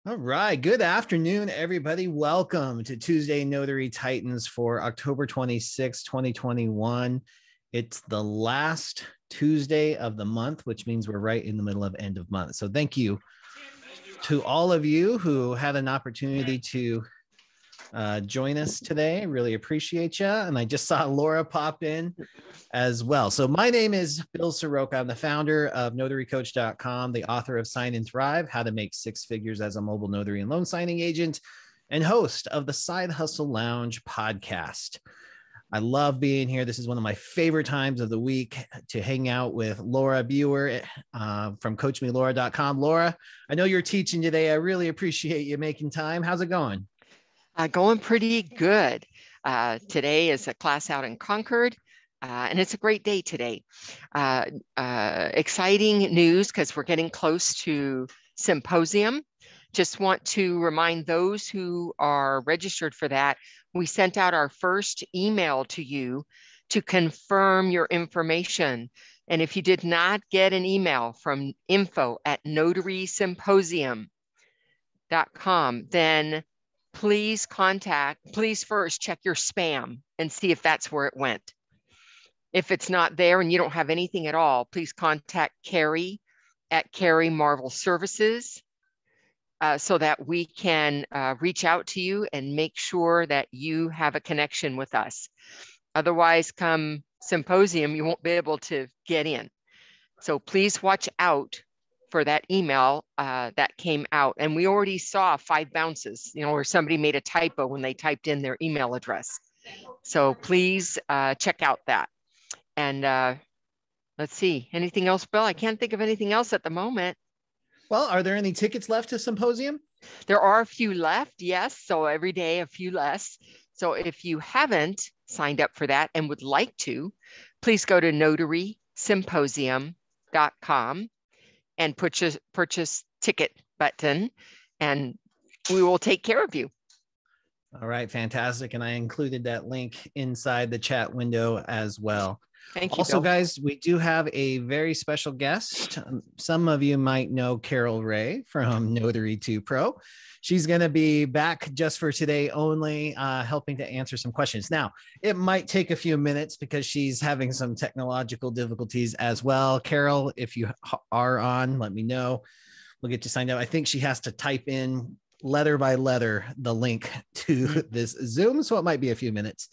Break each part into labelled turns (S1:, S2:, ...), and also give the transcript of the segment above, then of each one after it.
S1: All right. Good afternoon, everybody. Welcome to Tuesday Notary Titans for October 26, 2021. It's the last Tuesday of the month, which means we're right in the middle of end of month. So thank you to all of you who had an opportunity to join us today. Really appreciate you. And I just saw Laura pop in as well. So my name is Bill Soroka. I'm the founder of NotaryCoach.com, the author of Sign and Thrive, How to Make Six Figures as a Mobile Notary and Loan Signing Agent, and host of the Side Hustle Lounge podcast. I love being here. This is one of my favorite times of the week to hang out with Laura Biewer from CoachMeLaura.com. Laura, I know you're teaching today. I really appreciate you making time. How's it going?
S2: Going pretty good. Today is a class out in Concord. And it's a great day today. Exciting news because we're getting close to symposium. Just want to remind those who are registered for that, we sent out our first email to you to confirm your information. And if you did not get an email from info@notarysymposium.com, then please first check your spam and see if that's where it went. If it's not there and you don't have anything at all, please contact Carrie at Carrie Marvel Services so that we can reach out to you and make sure that you have a connection with us. Otherwise, come symposium, you won't be able to get in. So please watch out for that email that came out. And we already saw 5 bounces, where somebody made a typo when they typed in their email address. So please check out that. And let's see, anything else, Bill? I can't think of anything else at the moment.
S1: Well, are there any tickets left to Symposium?
S2: There are a few left, yes. So every day, a few less. So if you haven't signed up for that and would like to, please go to NotarySymposium.com and purchase ticket button, and we will take care of you.
S1: All right, fantastic. And I included that link inside the chat window as well.
S2: Thank you.
S1: Also,
S2: Bill.
S1: guys, we do have a very special guest. Some of you might know Carol Ray from Notary 2 Pro. She's going to be back just for today only, helping to answer some questions. Now, it might take a few minutes because she's having some technological difficulties as well. Carol, if you are on, let me know. We'll get you signed up. I think she has to type in letter by letter the link to this Zoom, so it might be a few minutes.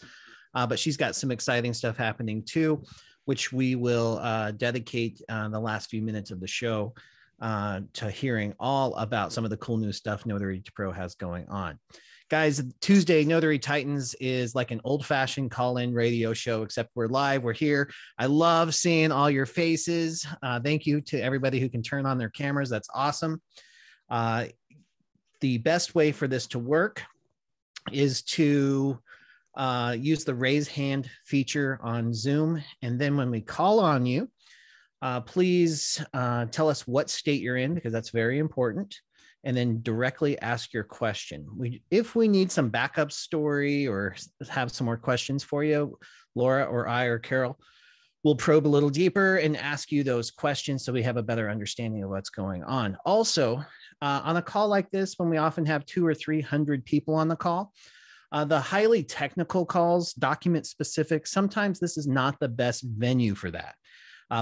S1: But she's got some exciting stuff happening too, which we will dedicate the last few minutes of the show to hearing all about some of the cool new stuff Notary 2 Pro has going on. Guys, Tuesday Notary Titans is like an old-fashioned call-in radio show, except we're live, we're here. I love seeing all your faces. Thank you to everybody who can turn on their cameras. That's awesome. The best way for this to work is to use the raise hand feature on Zoom. And then when we call on you, please tell us what state you're in, because that's very important. And then directly ask your question. If we need some backup story or have some more questions for you, Laura or I or Carol, we'll probe a little deeper and ask you those questions so we have a better understanding of what's going on. Also, on a call like this, when we often have 200 or 300 people on the call, the highly technical calls, document specific, sometimes this is not the best venue for that.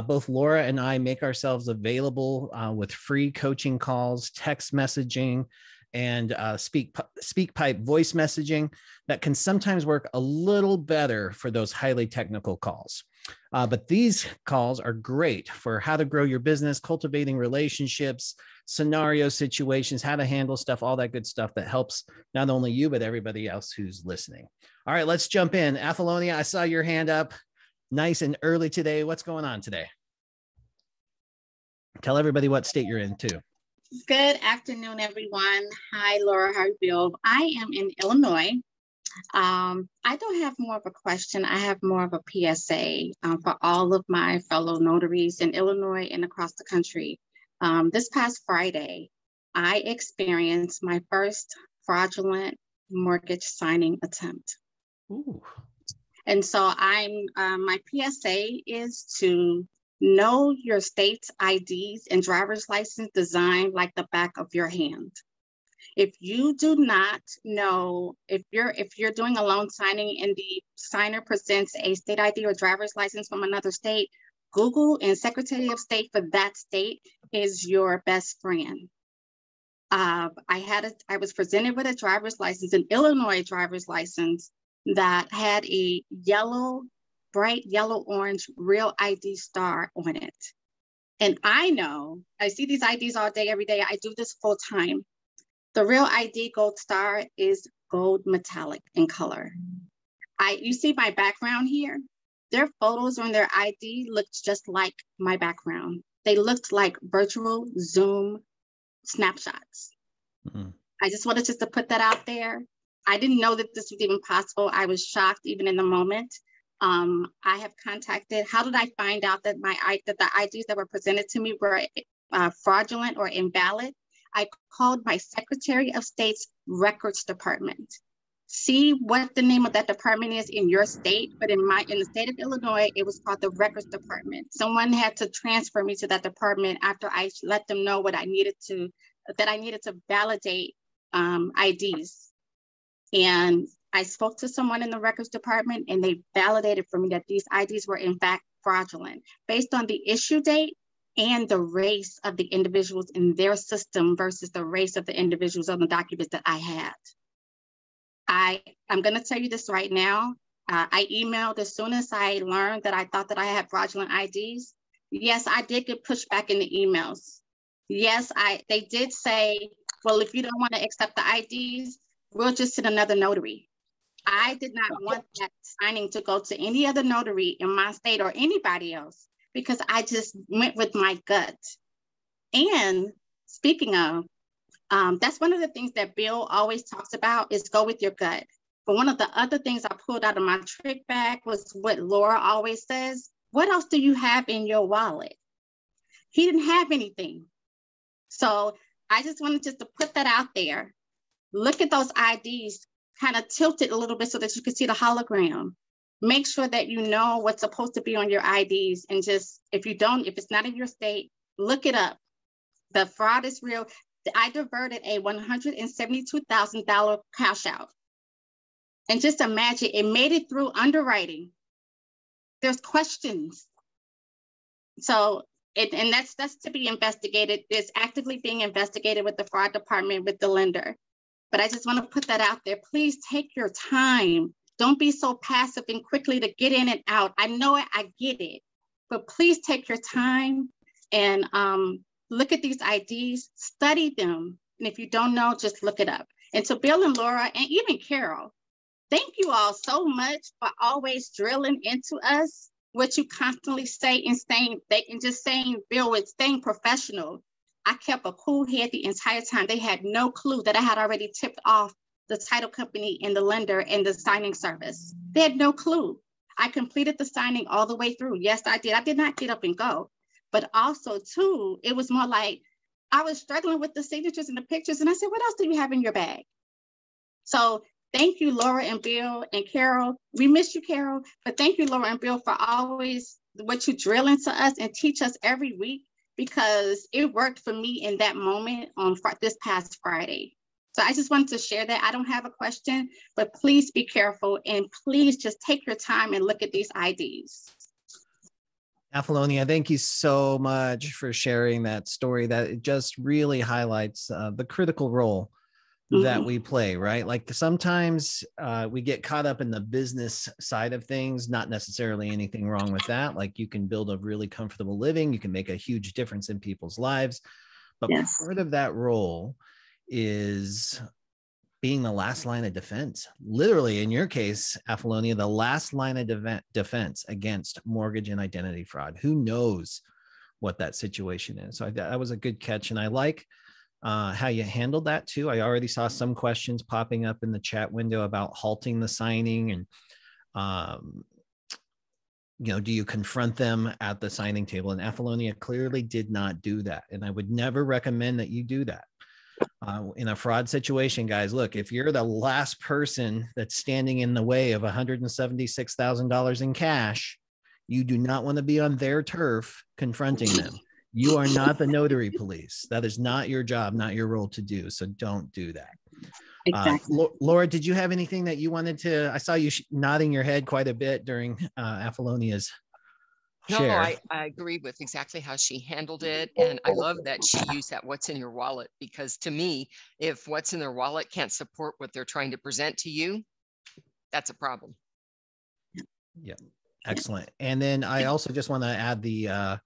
S1: Both Laura and I make ourselves available with free coaching calls, text messaging, and SpeakPipe voice messaging that can sometimes work a little better for those highly technical calls. But these calls are great for how to grow your business, cultivating relationships, scenario situations, how to handle stuff, all that good stuff that helps not only you, but everybody else who's listening. All right, let's jump in. Apollonia, I saw your hand up nice and early today. What's going on today? Tell everybody what state you're in too.
S3: Good afternoon, everyone. Hi, Laura. Hi, Bill. I am in Illinois. I don't have more of a question. I have more of a PSA for all of my fellow notaries in Illinois and across the country. This past Friday, I experienced my first fraudulent mortgage signing attempt.
S1: Ooh.
S3: And so my PSA is to know your state's IDs and driver's license designed like the back of your hand. If you do not know, if you're doing a loan signing and the signer presents a state ID or driver's license from another state, Google and Secretary of State for that state is your best friend. I was presented with a driver's license, an Illinois driver's license that had a bright yellow orange real ID star on it. And I see these IDs all day, every day. I do this full time. The real ID gold star is gold metallic in color. You see my background here? Their photos on their ID looked just like my background. They looked like virtual Zoom snapshots. Mm-hmm. I just wanted to put that out there. I didn't know that this was even possible. I was shocked even in the moment. I have contacted, how did I find out that that the IDs that were presented to me were fraudulent or invalid? I called my Secretary of State's records department. See what the name of that department is in your state, but in the state of Illinois, it was called the records department. Someone had to transfer me to that department after I let them know that I needed to validate IDs. And I spoke to someone in the records department and they validated for me that these IDs were in fact fraudulent based on the issue date and the race of the individuals in their system versus the race of the individuals on the documents that I had. I'm going to tell you this right now. I emailed as soon as I learned that I thought that I had fraudulent IDs. Yes, I did get pushed back in the emails. Yes, they did say, well, if you don't want to accept the IDs, we'll just send another notary. I did not want that signing to go to any other notary in my state or anybody else because I just went with my gut. And speaking of, that's one of the things that Bill always talks about is go with your gut. But one of the other things I pulled out of my trick bag was what Laura always says, what else do you have in your wallet? He didn't have anything. So I just wanted just to put that out there. Look at those IDs, kind of tilt it a little bit so that you can see the hologram. Make sure that you know what's supposed to be on your IDs. And just, if it's not in your state, look it up. The fraud is real. I diverted a $172,000 cash out. And just imagine, it made it through underwriting. There's questions. So, and that's to be investigated. It's actively being investigated with the fraud department, with the lender. But I just want to put that out there. Please take your time. Don't be so passive and quickly to get in and out. I know it, I get it. But please take your time and look at these IDs, study them. And if you don't know, just look it up. And to Bill and Laura, and even Carol, thank you all so much for always drilling into us what you constantly say and saying, Bill, with staying professional. I kept a cool head the entire time. They had no clue that I had already tipped off the title company and the lender and the signing service. They had no clue. I completed the signing all the way through. Yes, I did. I did not get up and go. But also, too, it was more like I was struggling with the signatures and the pictures. And I said, what else do you have in your bag? So thank you, Laura and Bill and Carol. We miss you, Carol. But thank you, Laura and Bill, for always what you drill into us and teach us every week, because it worked for me in that moment on this past Friday. So I just wanted to share that. I don't have a question, but please be careful and please just take your time and look at these IDs.
S1: Apollonia, thank you so much for sharing that story. That it just really highlights the critical role that we play, right? Like sometimes we get caught up in the business side of things, not necessarily anything wrong with that. Like you can build a really comfortable living, you can make a huge difference in people's lives. But part of that role is being the last line of defense. Literally, in your case, Apollonia, the last line of defense against mortgage and identity fraud. Who knows what that situation is? So that was a good catch. And I like how you handled that too. I already saw some questions popping up in the chat window about halting the signing and, do you confront them at the signing table? And Apollonia clearly did not do that. And I would never recommend that you do that. In a fraud situation, guys, look, if you're the last person that's standing in the way of $176,000 in cash, you do not want to be on their turf confronting them. You are not the notary police. That is not your job, not your role to do. So don't do that.
S3: Exactly.
S1: Laura, did you have anything that you wanted to? I saw you nodding your head quite a bit during Apolonia's share.
S2: No, I agree with exactly how she handled it. And I love that she used that what's in your wallet, because to me, if what's in their wallet can't support what they're trying to present to you, that's a problem.
S1: Yeah, excellent. And then I also just want to add the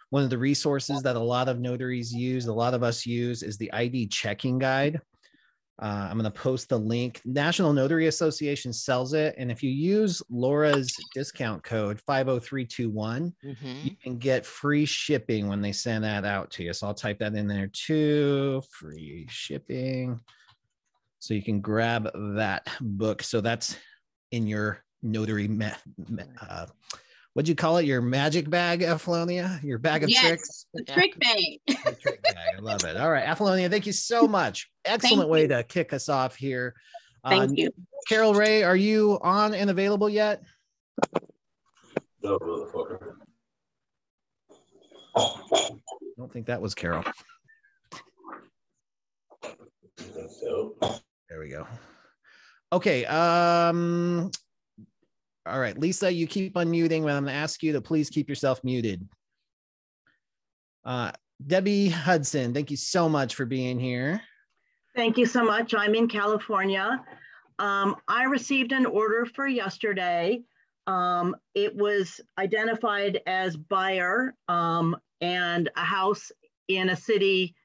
S1: one of the resources that a lot of notaries use, a lot of us use, is the ID checking guide. I'm going to post the link. National Notary Association sells it. And if you use Laura's discount code 50321, you can get free shipping when they send that out to you. So I'll type that in there too, free shipping. So you can grab that book. So that's in your notary, what'd you call it? Your magic bag, Apollonia? Your bag of tricks?
S3: The trick bag.
S1: The trick bag. I love it. All right, Apollonia, thank you so much. Excellent way to kick us off here.
S3: Thank you.
S1: Carol Ray, are you on and available yet?
S4: No, motherfucker.
S1: I don't think that was Carol. There we go. Okay. All right, Lisa, you keep unmuting, but I'm going to ask you to please keep yourself muted. Debbie Hudson, thank you so much for being here.
S5: Thank you so much. I'm in California. I received an order for yesterday. It was identified as Biewer and a house in a city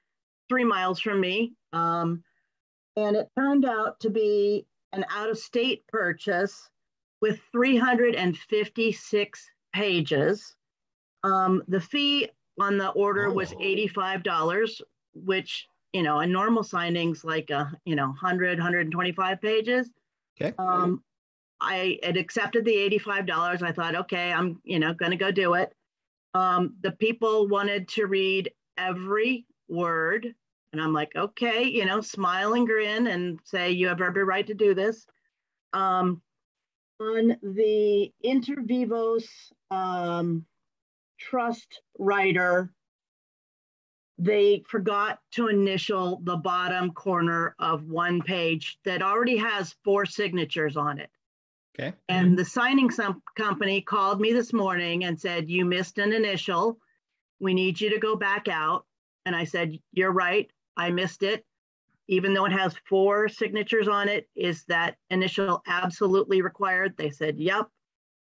S5: 3 miles from me. And it turned out to be an out-of-state purchase with 356 pages. The fee on the order was $85, which, you know, a normal signing's like 100, 125 pages.
S1: Okay.
S5: I had accepted the $85. I thought, okay, I'm, going to go do it. The people wanted to read every word. And I'm like, okay, smile and grin and say, you have every right to do this. On the Inter Vivos trust writer, they forgot to initial the bottom corner of one page that already has 4 signatures on it.
S1: Okay.
S5: And the signing company called me this morning and said, you missed an initial. We need you to go back out. And I said, you're right, I missed it. Even though it has 4 signatures on it, is that initial absolutely required? They said, yep.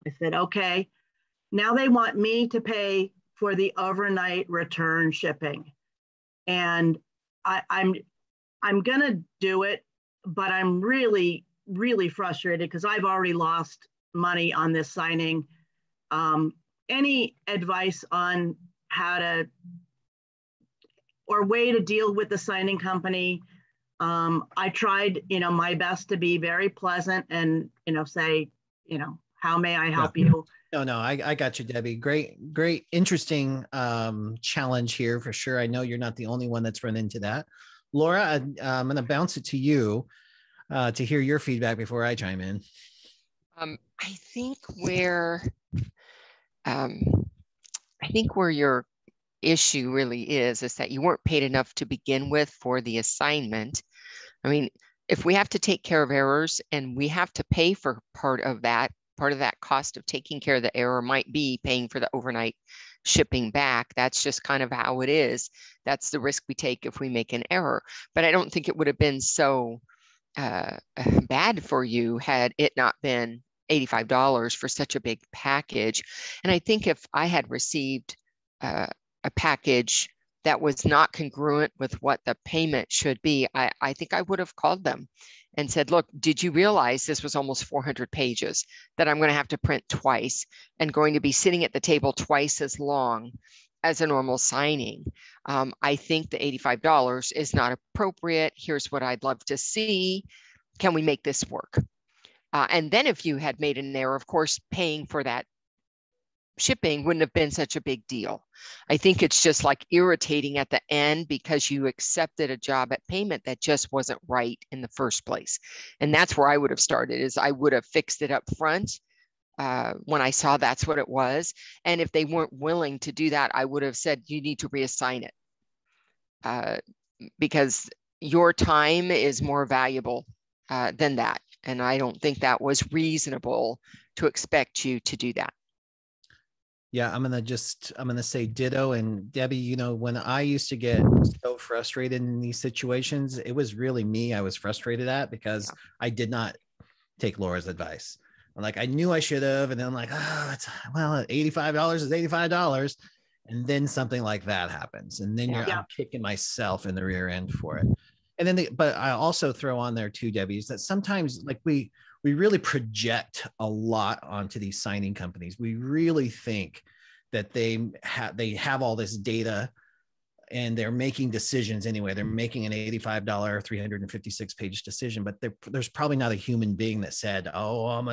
S5: I said, okay. Now they want me to pay for the overnight return shipping. And I'm gonna do it, but I'm really, really frustrated because I've already lost money on this signing. Any advice on how to, or way to deal with the signing company? I tried, my best to be very pleasant and, say, how may I help you?
S1: No, I got you, Debbie. Great, interesting challenge here for sure. I know you're not the only one that's run into that. Laura, I'm going to bounce it to you to hear your feedback before I chime in.
S2: I think where your issue really is that you weren't paid enough to begin with for the assignment. I mean, if we have to take care of errors and we have to pay for part of that cost of taking care of the error might be paying for the overnight shipping back. That's just kind of how it is. That's the risk we take if we make an error. But I don't think it would have been so bad for you had it not been $85 for such a big package. And I think if I had received a package that was not congruent with what the payment should be, I think I would have called them and said, look, did you realize this was almost 400 pages that I'm going to have to print twice and going to be sitting at the table twice as long as a normal signing? I think the $85 is not appropriate. Here's what I'd love to see. Can we make this work? And then if you had made an error, of course, paying for that shipping wouldn't have been such a big deal. I think it's just like irritating at the end because you accepted a job at payment that just wasn't right in the first place. And that's where I would have started, is I would have fixed it up front when I saw that's what it was. And if they weren't willing to do that, I would have said, you need to reassign it because your time is more valuable than that. And I don't think that was reasonable to expect you to do that.
S1: Yeah, I'm gonna say ditto. And Debbie, you know, when I used to get so frustrated in these situations, it was really me I was frustrated at because I did not take Laura's advice. Like I knew I should have, and then I'm like, oh, it's well, $85 is $85. And then something like that happens. And then I'm kicking myself in the rear end for it. And then but I also throw on there too, Debbie, is that sometimes like we really project a lot onto these signing companies. We really think that they have all this data and they're making decisions anyway. They're making an $85, 356 page decision, but there's probably not a human being that said, oh, I'm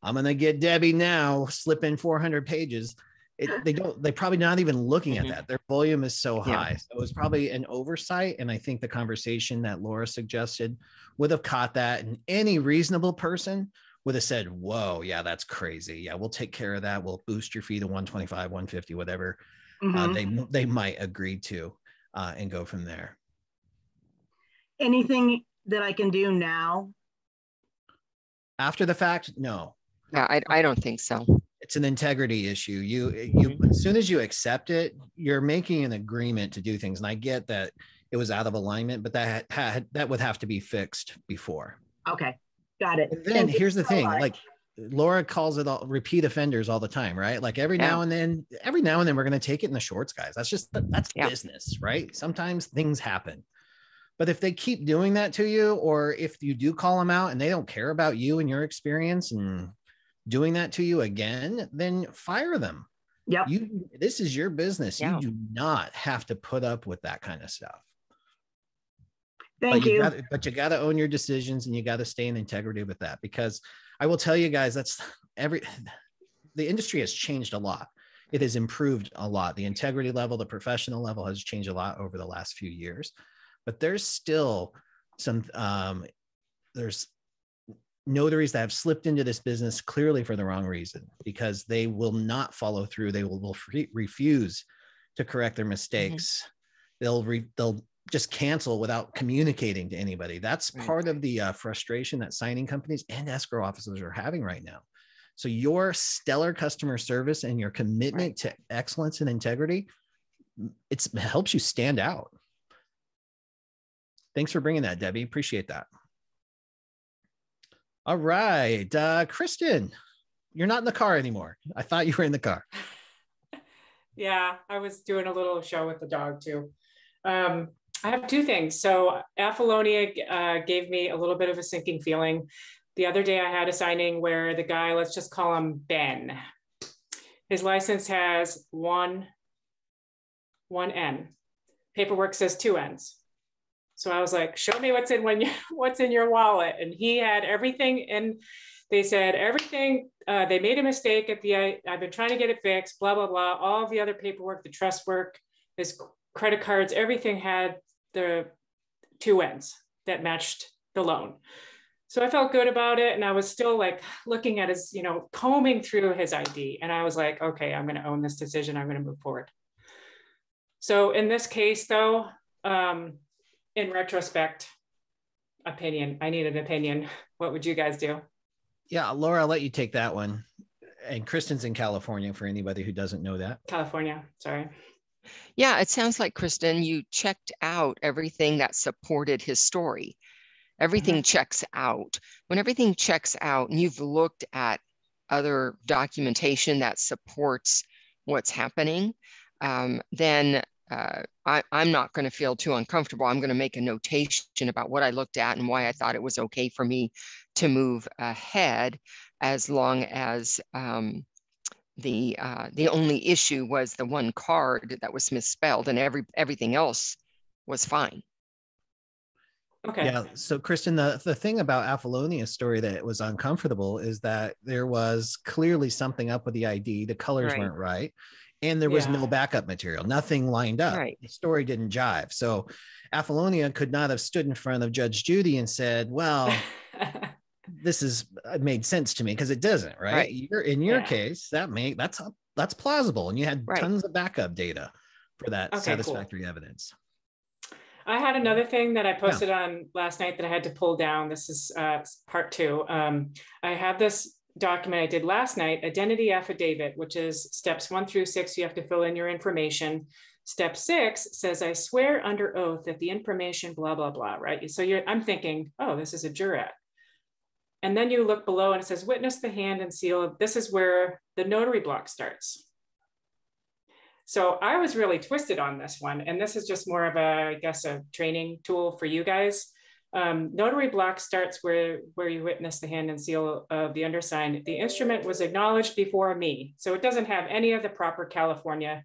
S1: gonna get Debbie now, slip in 400 pages. They're probably not even looking at that. Their volume is so high. So it was probably an oversight. And I think the conversation that Laura suggested would have caught that. And any reasonable person would have said, whoa, yeah, that's crazy. Yeah, we'll take care of that. We'll boost your fee to 125, 150, whatever they might agree to and go from there.
S5: Anything that I can do now?
S1: After the fact, no.
S2: Yeah, I don't think so.
S1: It's an integrity issue. You as soon as you accept it, you're making an agreement to do things. And I get that it was out of alignment, but that would have to be fixed before.
S5: Okay, got it.
S1: And then here's the thing, like Laura calls it all repeat offenders all the time, right? Like every now and then we're going to take it in the shorts, guys. That's business, right? Sometimes things happen. But if they keep doing that to you, or if you do call them out and they don't care about you and your experience and doing that to you again, then fire them.
S5: Yep.
S1: This is your business.
S2: Yeah.
S1: You do not have to put up with that kind of stuff.
S5: Thank you.
S1: But you got to own your decisions and you got to stay in integrity with that, because I will tell you guys, the industry has changed a lot. It has improved a lot. The integrity level, the professional level has changed a lot over the last few years, but there's still some, there's notaries that have slipped into this business clearly for the wrong reason, because they will not follow through. They will refuse to correct their mistakes. They'll just cancel without communicating to anybody. That's part of the frustration that signing companies and escrow officers are having right now. So your stellar customer service and your commitment to excellence and integrity, it helps you stand out. Thanks for bringing that, Debbie. Appreciate that. All right, Kristen, you're not in the car anymore. I thought you were in the car.
S6: Yeah, I was doing a little show with the dog too. I have two things. So Apollonia gave me a little bit of a sinking feeling. The other day I had a signing where the guy, let's just call him Ben. His license has one N. Paperwork says 2 N's. So I was like, show me what's in your wallet. And he had everything. And they said everything, they made a mistake I've been trying to get it fixed, blah, blah, blah. All the other paperwork, the trust work, his credit cards, everything had the 2 N's that matched the loan. So I felt good about it. And I was still like looking at his, combing through his ID. And I was like, okay, I'm going to own this decision. I'm going to move forward. So in this case though, in retrospect, I need an opinion. What would you guys do?
S1: Yeah, Laura, I'll let you take that one. And Kristen's in California for anybody who doesn't know that.
S6: California, sorry.
S2: Yeah, it sounds like, Kristen, you checked out everything that supported his story. Everything checks out. When everything checks out and you've looked at other documentation that supports what's happening, then I'm not going to feel too uncomfortable. I'm going to make a notation about what I looked at and why I thought it was okay for me to move ahead, as long as the only issue was the one card that was misspelled, and everything else was fine.
S6: Okay.
S1: Yeah. So Kristen, the thing about Apollonia's story that was uncomfortable is that there was clearly something up with the ID. The colors weren't right. And there was no backup material, nothing lined up.
S2: Right.
S1: The story didn't jive. So Apollonia could not have stood in front of Judge Judy and said, well, this is made sense to me because it doesn't, right?
S2: Right.
S1: You're in your case, that's plausible. And you had
S2: Right.
S1: tons of backup data for that
S6: Okay,
S1: satisfactory evidence.
S6: I had another thing that I posted on last night that I had to pull down. This is part 2. I have this document I did last night, identity affidavit, which is steps 1 through 6. You have to fill in your information. Step 6 says, I swear under oath that the information, blah, blah, blah, right? So I'm thinking, oh, this is a jurat. And then you look below and it says, witness the hand and seal. This is where the notary block starts. So I was really twisted on this one. And this is just more of a, I guess, a training tool for you guys. Notary block starts where you witness the hand and seal of the undersigned. The instrument was acknowledged before me. So it doesn't have any of the proper California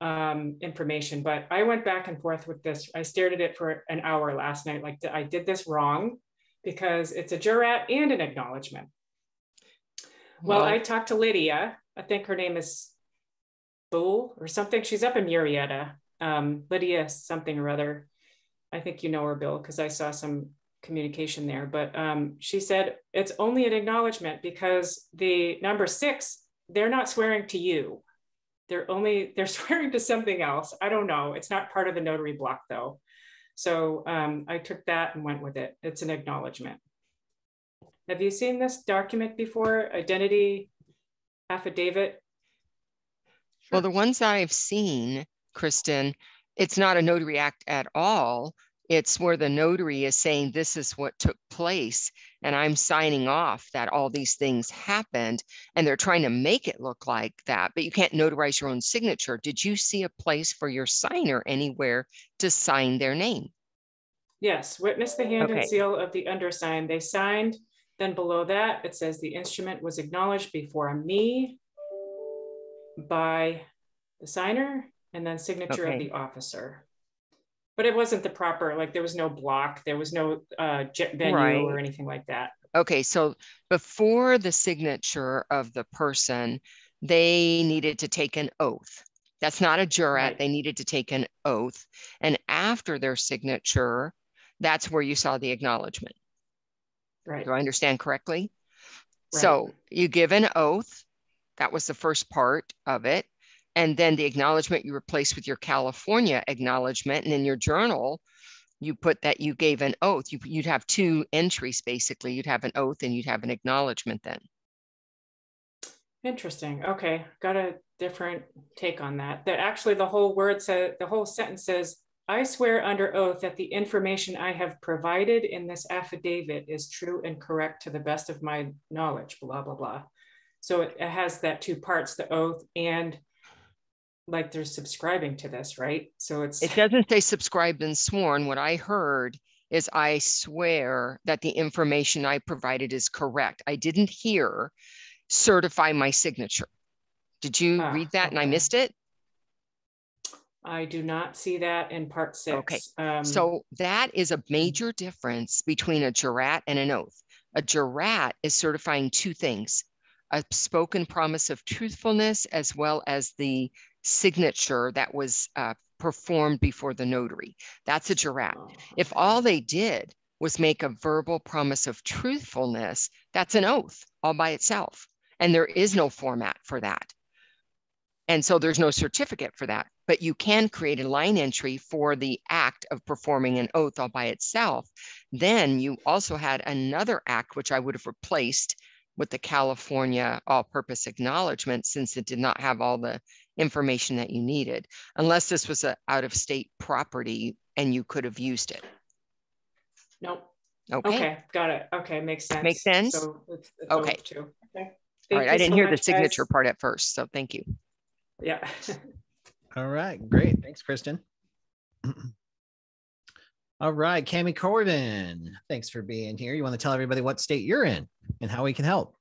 S6: information, but I went back and forth with this. I stared at it for an hour last night. Like, I did this wrong because it's a jurat and an acknowledgement. Well, I talked to Lydia. I think her name is Bull or something. She's up in Murrieta. Lydia something or other. I think you know her, Bill, because I saw some communication there. But she said it's only an acknowledgement because the number 6, they're not swearing to you. They're swearing to something else. I don't know. It's not part of the notary block though. So I took that and went with it. It's an acknowledgement. Have you seen this document before? Identity affidavit?
S2: Well, the ones I've seen, Kristen, it's not a notary act at all. It's where the notary is saying this is what took place and I'm signing off that all these things happened, and they're trying to make it look like that, but you can't notarize your own signature. Did you see a place for your signer anywhere to sign their name?
S6: Yes, witness the hand and seal of the undersigned. They signed. Then below that, it says the instrument was acknowledged before me by the signer and then signature of the officer. But it wasn't the proper, like there was no block, there was no venue or anything like that.
S2: Okay, so before the signature of the person, they needed to take an oath. That's not a jurat, they needed to take an oath. And after their signature, that's where you saw the acknowledgement.
S6: Right.
S2: Do I understand correctly?
S6: Right.
S2: So you give an oath, that was the first part of it. And then the acknowledgement you replace with your California acknowledgement. And in your journal, you put that you gave an oath. You'd have 2 entries, basically. You'd have an oath and you'd have an acknowledgement then.
S6: Interesting. Okay. Got a different take on that. That actually the whole sentence says, I swear under oath that the information I have provided in this affidavit is true and correct to the best of my knowledge, blah, blah, blah. So it has that 2 parts, the oath and like they're subscribing to this, right? So it
S2: doesn't say subscribed and sworn. What I heard is I swear that the information I provided is correct. I didn't hear certify my signature. Did you read that and I missed it?
S6: I do not see that in part 6.
S2: Okay, so that is a major difference between a jurat and an oath. A jurat is certifying 2 things, a spoken promise of truthfulness as well as the signature that was performed before the notary. That's a jurat. If all they did was make a verbal promise of truthfulness, that's an oath all by itself. And there is no format for that. And so there's no certificate for that, but you can create a line entry for the act of performing an oath all by itself. Then you also had another act, which I would have replaced with the California all-purpose acknowledgement, since it did not have all the information that you needed, unless this was an out-of-state property and you could have used it.
S6: Nope.
S2: Okay,
S6: got it. Okay, makes sense.
S2: Makes sense.
S6: So it's
S2: okay.
S6: Too. Okay.
S2: All right, I didn't hear the signature part at first, so thank you.
S6: Yeah.
S1: All right, great. Thanks, Kristen. All right, Cammie Corbin, thanks for being here. You want to tell everybody what state you're in and how we can help?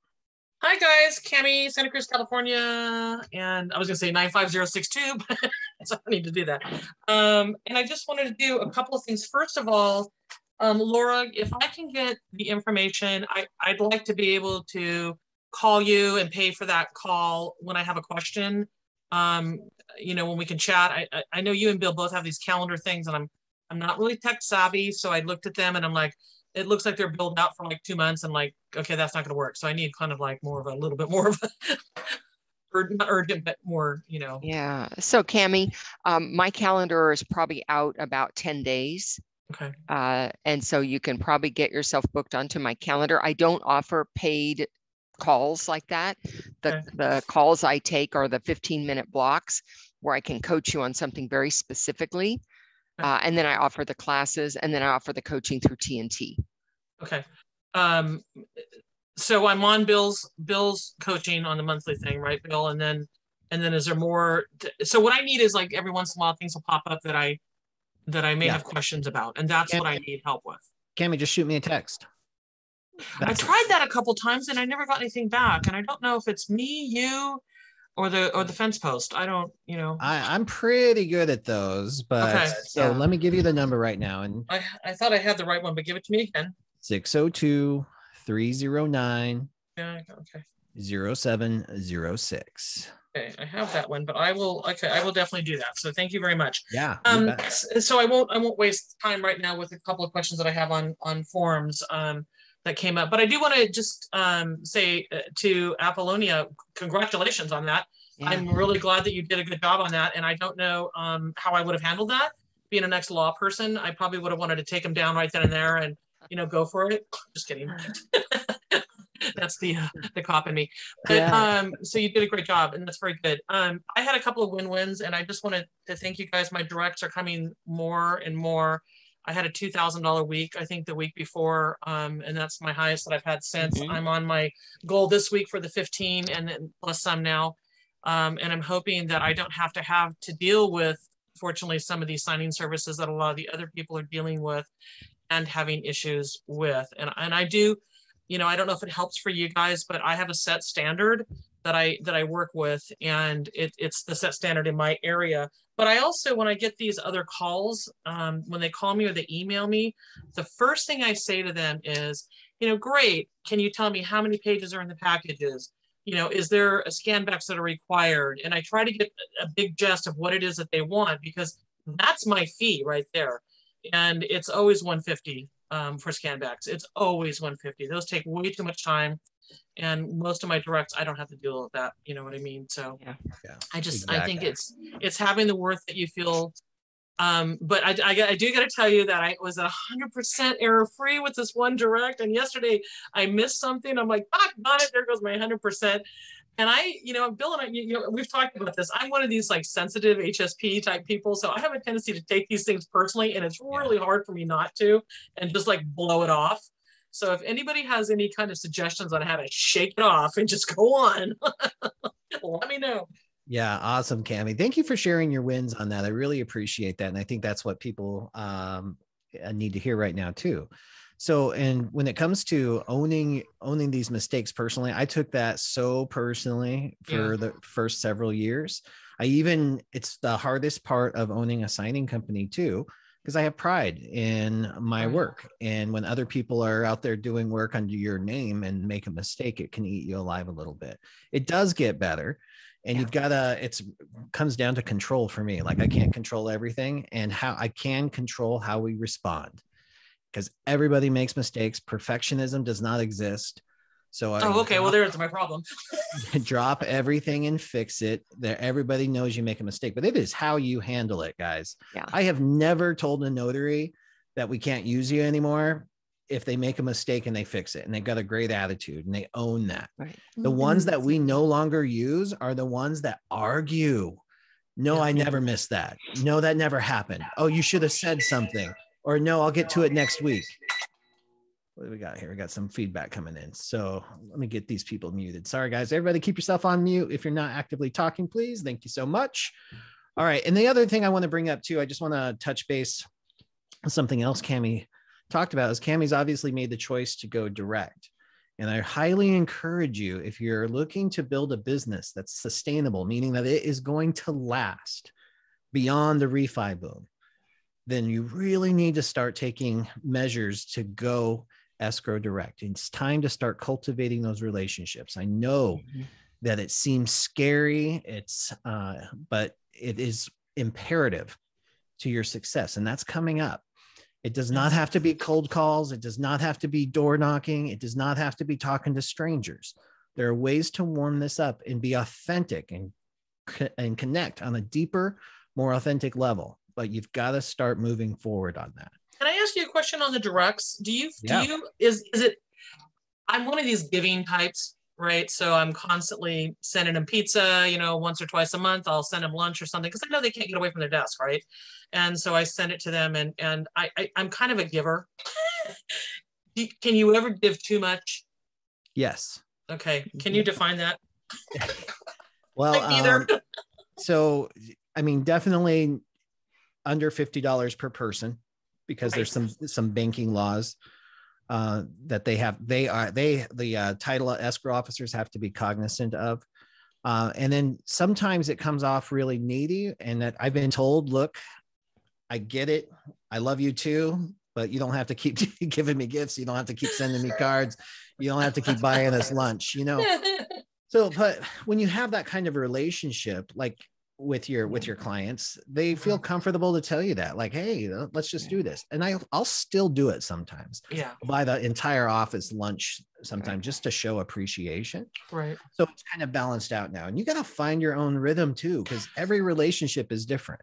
S7: Hi guys, Cammie, Santa Cruz, California, and I was gonna say 95062, but so I need to do that. And I just wanted to do a couple of things. First of all, Laura, if I can get the information, I'd like to be able to call you and pay for that call when I have a question. You know, when we can chat. I know you and Bill both have these calendar things, and I'm not really tech savvy, so I looked at them and I'm like, it looks like they're billed out for like 2 months and like, okay, that's not going to work. So I need kind of like more of a little bit more of a not urgent, but more, you know.
S2: Yeah. So Cami, my calendar is probably out about 10 days.
S7: Okay.
S2: And so you can probably get yourself booked onto my calendar. I don't offer paid calls like that. The calls I take are the 15-minute blocks where I can coach you on something very specifically. And then I offer the classes, and then I offer the coaching through TNT.
S7: Okay. So I'm on Bill's coaching on the monthly thing, right, Bill? And then is there more? So what I need is like every once in a while things will pop up that I may have questions about, and that's what I need help with.
S1: Cami, just shoot me a text.
S7: I tried that a couple times and I never got anything back, and I don't know if it's me, you, or the fence post. I don't, you know. I'm
S1: pretty good at those, but
S7: okay.
S1: So let me give you the number right now. And
S7: I thought I had the right one, but give it to me again.
S1: 602-309
S7: okay.
S1: 0706.
S7: Okay, I have that one, but I will definitely do that. So thank you very much.
S1: Yeah.
S7: So I won't waste time right now with a couple of questions that I have on forums that came up, but I do want to just say to Apollonia, congratulations on that. Yeah. I'm really glad that you did a good job on that. And I don't know how I would have handled that. Being an ex-law person, I probably would have wanted to take him down right then and there and, you know, go for it. Just kidding. That's the cop in me. But yeah. So you did a great job, and that's very good. I had a couple of win-wins, and I just wanted to thank you guys. My directs are coming more and more. I had a $2,000 week, I think the week before, and that's my highest that I've had since. Mm-hmm. I'm on my goal this week for the 15 and then plus some now. And I'm hoping that I don't have to deal with, fortunately, some of these signing services that a lot of the other people are dealing with and having issues with. And I do, you know, I don't know if it helps for you guys, but I have a set standard that I work with, and it's the set standard in my area. But I also, when I get these other calls, when they call me or they email me, the first thing I say to them is, you know, great, can you tell me how many pages are in the packages? You know, is there a scan backs that are required? And I try to get a big gist of what it is that they want, because that's my fee right there. And it's always $150 for scan backs. It's always $150. Those take way too much time. And most of my directs, I don't have to deal with that. You know what I mean? So yeah. I think it's having the worth that you feel. But I do got to tell you that I was 100% error free with this one direct. And yesterday I missed something. I'm like, ah, got it. There goes my 100%. And Bill and I, we've talked about this. I'm one of these like sensitive HSP type people. So I have a tendency to take these things personally, and it's really hard for me not to, and just like blow it off. So if anybody has any kind of suggestions on how to shake it off and just go on, let me know.
S1: Yeah. Awesome, Cami. Thank you for sharing your wins on that. I really appreciate that. And I think that's what people need to hear right now too. So, and when it comes to owning these mistakes personally, I took that so personally for the first several years. It's the hardest part of owning a signing company too, because I have pride in my work. And when other people are out there doing work under your name and make a mistake, it can eat you alive a little bit. It does get better. And you've got it comes down to control for me. Like I can't control everything, and how I can control how we respond, because everybody makes mistakes. Perfectionism does not exist. So
S7: well, there's my problem.
S1: Drop everything and fix it. Everybody knows you make a mistake, but it is how you handle it, guys. Yeah. I have never told a notary that we can't use you anymore if they make a mistake and they fix it and they've got a great attitude and they own that. Right. The ones that we no longer use are the ones that argue. No, I never missed that. No, that never happened. Oh, you should have said something. Or no, I'll get to it next week. What do we got here? We got some feedback coming in. So let me get these people muted. Sorry, guys. Everybody keep yourself on mute if you're not actively talking, please. Thank you so much. All right. And the other thing I want to bring up too, I just want to touch base on something else Cami talked about, is Cami's obviously made the choice to go direct. And I highly encourage you, if you're looking to build a business that's sustainable, meaning that it is going to last beyond the refi boom, then you really need to start taking measures to go escrow direct. It's time to start cultivating those relationships. I know that it seems scary, but it is imperative to your success, and that's coming up. It does not have to be cold calls. It does not have to be door knocking. It does not have to be talking to strangers. There are ways to warm this up and be authentic and connect on a deeper, more authentic level. But you've got to start moving forward on that.
S7: Can I ask you a question on the directs? Is it, I'm one of these giving types, right? So I'm constantly sending them pizza, once or twice a month. I'll send them lunch or something because I know they can't get away from their desk, right? And so I send it to them, and I'm kind of a giver. Can you ever give too much?
S1: Yes.
S7: Okay. Can you define that?
S1: Well, so, I mean, definitely under $50 per person, because there's some banking laws that they have. The title escrow officers have to be cognizant of. And then sometimes it comes off really needy, and that I've been told, look, I get it. I love you too, but you don't have to keep giving me gifts. You don't have to keep sending me cards. You don't have to keep buying us lunch, So, but when you have that kind of a relationship, like with your clients, they feel comfortable to tell you that, like, hey, let's just do this. And I'll still do it sometimes.
S7: Yeah.
S1: Buy the entire office lunch sometimes just to show appreciation.
S7: Right.
S1: So it's kind of balanced out now. And you got to find your own rhythm too, because every relationship is different.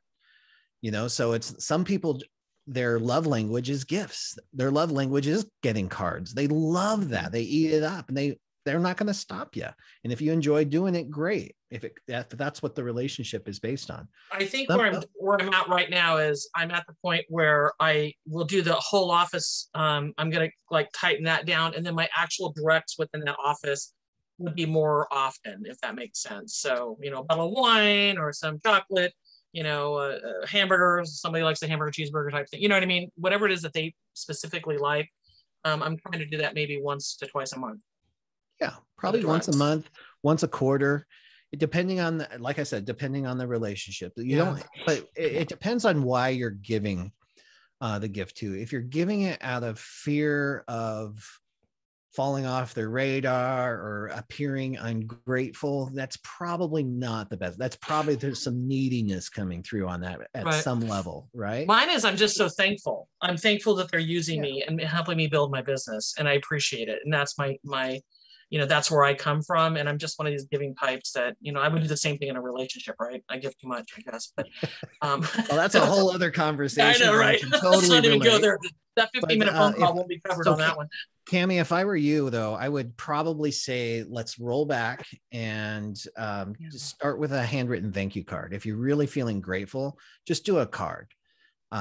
S1: So it's some people, their love language is gifts. Their love language is getting cards. They love that. They eat it up, and they're not going to stop you. And if you enjoy doing it, great. If that's what the relationship is based on.
S7: I think where I'm at right now is I'm at the point where I will do the whole office. I'm going to tighten that down. And then my actual directs within that office would be more often, if that makes sense. So, a bottle of wine or some chocolate, hamburgers, somebody likes a hamburger cheeseburger type thing. You know what I mean? Whatever it is that they specifically like. I'm trying to do that maybe once to twice a month.
S1: Yeah, probably once a month, once a quarter, depending on like I said, depending on the relationship. But it depends on why you're giving the gift to. If you're giving it out of fear of falling off their radar or appearing ungrateful, that's probably not the best. That's probably, there's some neediness coming through on that at some level, right?
S7: Mine is, I'm just so thankful. I'm thankful that they're using me and helping me build my business, and I appreciate it. And that's my that's where I come from. And I'm just one of these giving types that, I would do the same thing in a relationship, right? I give too much, I guess. But
S1: well, that's a whole other conversation.
S7: I know, right?
S1: Totally
S7: Let's not even go there. That 15-minute phone call won't be covered on that one.
S1: Cami, if I were you, though, I would probably say let's roll back and just start with a handwritten thank you card. If you're really feeling grateful, just do a card.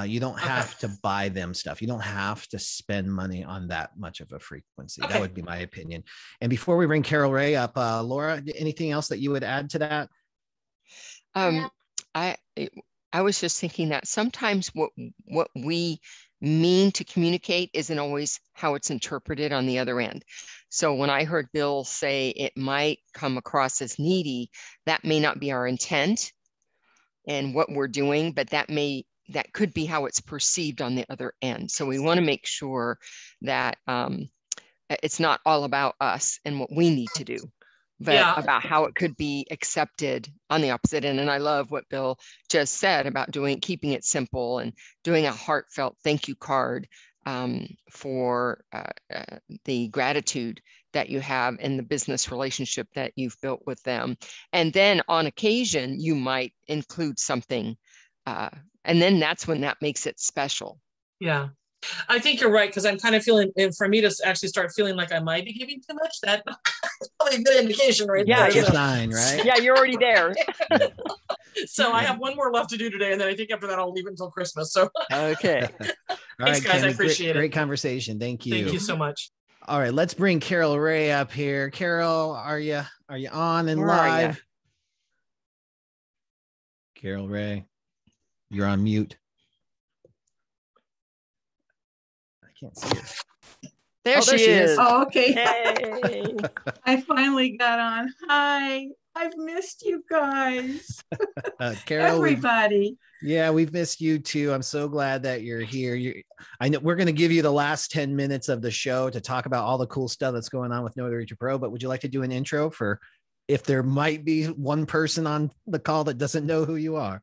S1: You don't have to buy them stuff. You don't have to spend money on that much of a frequency. That would be my opinion. And before we bring Carol Ray up, Laura, anything else that you would add to that?
S2: I was just thinking that sometimes what we mean to communicate isn't always how it's interpreted on the other end. So when I heard Bill say it might come across as needy, that may not be our intent and what we're doing, but that could be how it's perceived on the other end. So we want to make sure that it's not all about us and what we need to do, but about how it could be accepted on the opposite end. And I love what Bill just said about keeping it simple and doing a heartfelt thank you card for the gratitude that you have in the business relationship that you've built with them. And then on occasion, you might include something, and then that's when that makes it special.
S7: Yeah. I think you're right, because I'm kind of feeling, and for me to actually start feeling like I might be giving too much, that's probably a good indication, right?
S2: Yeah,
S1: it's a sign, right?
S2: Yeah, you're already there.
S7: So I have one more left to do today, and then I think after that I'll leave it until Christmas. So
S2: okay.
S7: Thanks, guys. I appreciate it.
S1: Great conversation. Thank you.
S7: Thank you so much.
S1: All right, let's bring Carol Ray up here. Carol, are you on and
S2: Where
S1: live? Carol Ray, you're on mute. Can't see her.
S2: There she is.
S8: Oh, okay.
S2: Hey.
S8: I finally got on. Hi, I've missed you guys.
S1: Carol,
S8: everybody.
S1: We've missed you too. I'm so glad that you're here. I know we're going to give you the last 10 minutes of the show to talk about all the cool stuff that's going on with Notary to Pro, but would you like to do an intro for if there might be one person on the call that doesn't know who you are?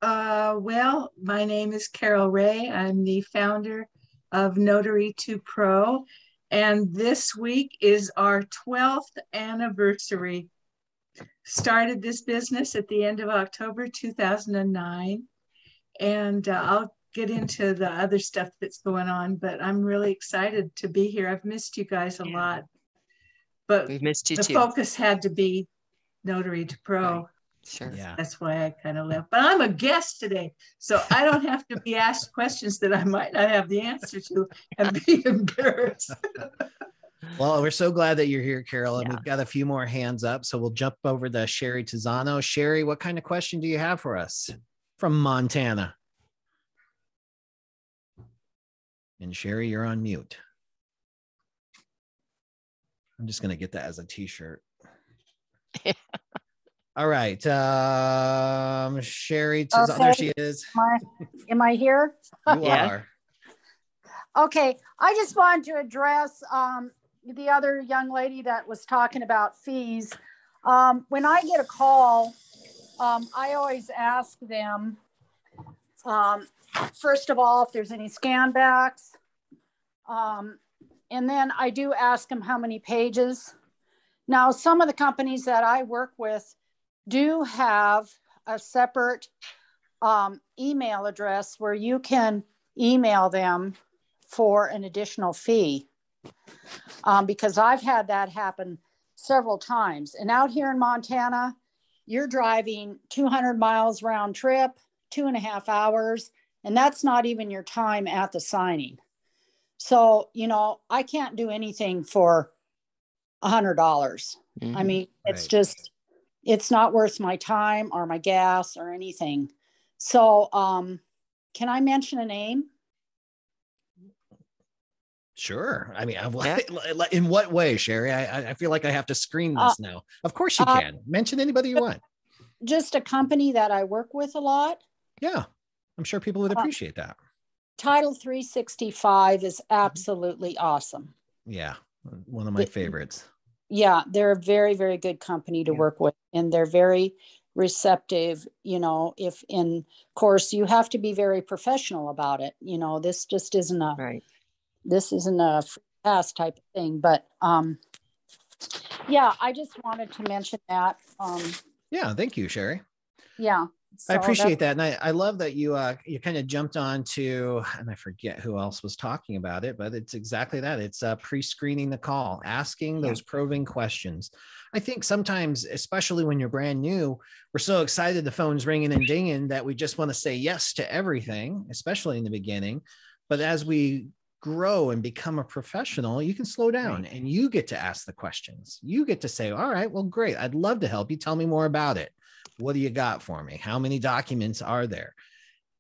S8: Well, my name is Carol Ray. I'm the founder of Notary 2 Pro, and this week is our 12th anniversary. Started this business at the end of October 2009, and I'll get into the other stuff that's going on, but I'm really excited to be here. I've missed you guys a lot, but
S2: We've missed you
S8: the
S2: too.
S8: focus had to be Notary 2 Pro.
S2: Right. Sure.
S1: Yeah.
S8: That's why I kind of left. But I'm a guest today, so I don't have to be asked questions that I might not have the answer to and be embarrassed.
S1: Well, we're so glad that you're here, Carol, and
S2: Yeah.
S1: we've got a few more hands up. So we'll jump over to Sherry Tizano. Sherry, what kind of question do you have for us from Montana? And Sherry, you're on mute. I'm just going to get that as a t-shirt. All right. Sherry,
S9: Okay.
S1: there she is.
S9: Am I here?
S1: You
S2: Yeah.
S1: are.
S9: Okay. I just wanted to address the other young lady that was talking about fees. When I get a call, I always ask them, first of all, if there's any scan backs. And then I do ask them how many pages. Now, some of the companies that I work with do have a separate email address where you can email them for an additional fee, because I've had that happen several times. And out here in Montana, you're driving 200 miles round trip, 2.5 hours, and that's not even your time at the signing. So, you know, I can't do anything for $100.
S2: Mhm.
S9: I mean, it's
S1: Right.
S9: just, it's not worth my time or my gas or anything. So, can I mention a name?
S1: Sure. I mean,
S2: Yeah.
S1: in what way, Sherry? I feel like I have to screen this now. Of course you can. Mention anybody you want.
S9: Just a company that I work with a lot.
S1: Yeah. I'm sure people would appreciate that.
S9: Title 365 is absolutely awesome.
S1: Yeah. One of my favorites.
S9: Yeah, they're a very, very good company to work with, and they're very receptive. You know, if in course you have to be very professional about it. You know, this just isn't a
S2: Right.
S9: this isn't a free pass type of thing. But yeah, I just wanted to mention that.
S1: Yeah. Thank you, Sherry.
S9: Yeah.
S1: I
S9: So
S1: appreciate that. And I love that you kind of jumped on to, and I forget who else was talking about it, but it's exactly that. It's pre-screening the call, asking those probing questions. I think sometimes, especially when you're brand new, we're so excited the phone's ringing and dinging that we just want to say yes to everything, especially in the beginning. But as we grow and become a professional, you can slow down and you get to ask the questions. You get to say, all right, well, great. I'd love to help you. Tell me more about it. What do you got for me? How many documents are there?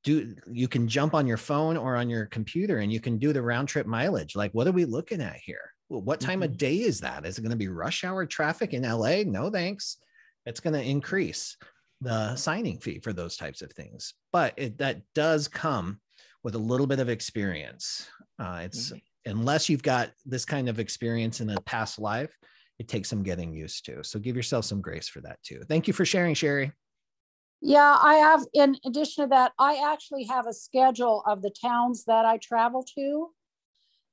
S1: You can jump on your phone or on your computer and you can do the round trip mileage. Like, what are we looking at here? Well, what time of day is that? Is it going to be rush hour traffic in LA? No, thanks. It's going to increase the signing fee for those types of things. But that does come with a little bit of experience. It's unless you've got this kind of experience in a past life, it takes some getting used to. So give yourself some grace for that too. Thank you for sharing, Sherry.
S9: yeah, I have, in addition to that, I actually have a schedule of the towns that I travel to.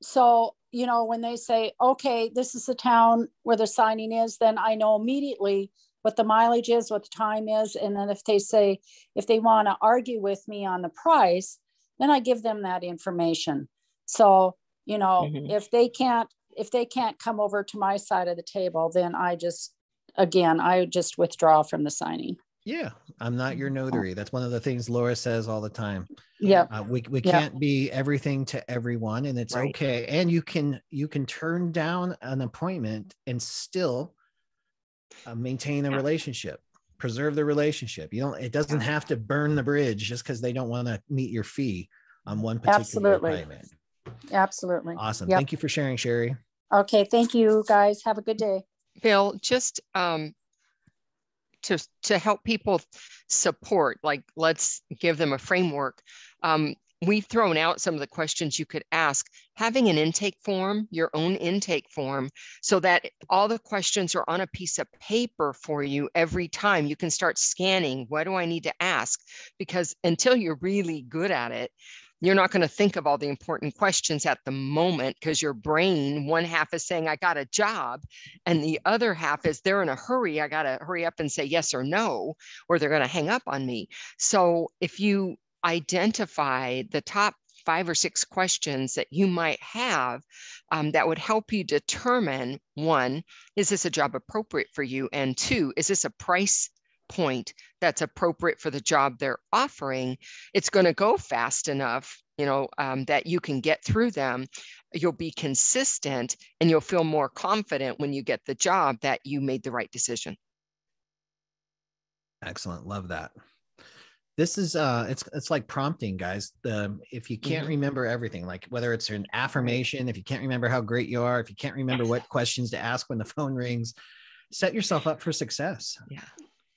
S9: So, you know, when they say, okay, this is the town where the signing is, then I know immediately what the mileage is, what the time is. And then if they say, if they want to argue with me on the price, then I give them that information. So, you know, if they can't come over to my side of the table, then I just withdraw from the signing.
S1: Yeah, I'm not your notary. That's one of the things Laura says all the time.
S9: Yeah,
S1: we can't be everything to everyone, and it's okay. And you can turn down an appointment and still maintain a relationship, preserve the relationship. It doesn't have to burn the bridge just because they don't want to meet your fee on one particular appointment.
S9: Absolutely.
S1: Awesome. Thank you for sharing, Sherry.
S9: Okay, thank you guys. Have a good day.
S2: Bill, just to help people support, like, let's give them a framework. we've thrown out some of the questions you could ask. Having an intake form, your own intake form, so that all the questions are on a piece of paper for you every time. You can start scanning, what do I need to ask? Because until you're really good at it, you're not going to think of all the important questions at the moment, because your brain, one half is saying, I got a job, and the other half is they're in a hurry. I got to hurry up and say yes or no, or they're going to hang up on me. So if you identify the top 5 or 6 questions that you might have, that would help you determine, 1, is this a job appropriate for you? And 2, is this a price point that's appropriate for the job they're offering? It's going to go fast enough, that you can get through them. You'll be consistent, and you'll feel more confident when you get the job that you made the right decision.
S1: Excellent. Love that. This is it's like prompting, guys. If you can't remember everything, like whether it's an affirmation, if you can't remember how great you are, if you can't remember what questions to ask when the phone rings, set yourself up for success.
S2: Yeah.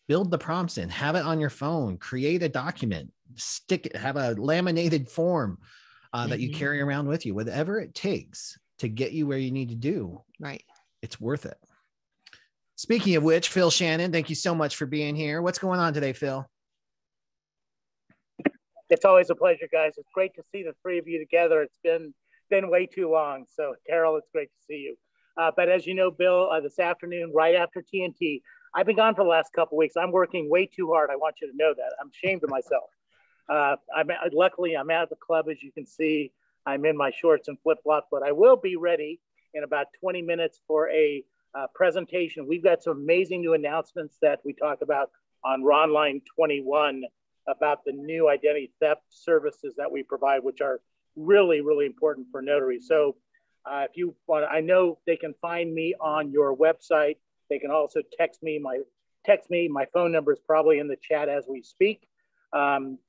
S1: Build the prompts in, have it on your phone, create a document, stick it, have a laminated form that you carry around with you, whatever it takes to get you where you need to do.
S2: Right.
S1: It's worth it. Speaking of which, Phil Shannon, thank you so much for being here. What's going on today, Phil?
S10: It's always a pleasure, guys. It's great to see the 3 of you together. It's been way too long. So, Carol, it's great to see you. But as you know, Bill, this afternoon, right after TNT, I've been gone for the last couple of weeks. I'm working way too hard. I want you to know that. I'm ashamed of myself. Luckily, I'm out of the club, as you can see. I'm in my shorts and flip-flops, but I will be ready in about 20 minutes for a presentation. We've got some amazing new announcements that we talk about on Ron Line 21 about the new identity theft services that we provide, which are really, really important for notaries. So if you want, I know they can find me on your website. They can also text me. My phone number is probably in the chat as we speak. And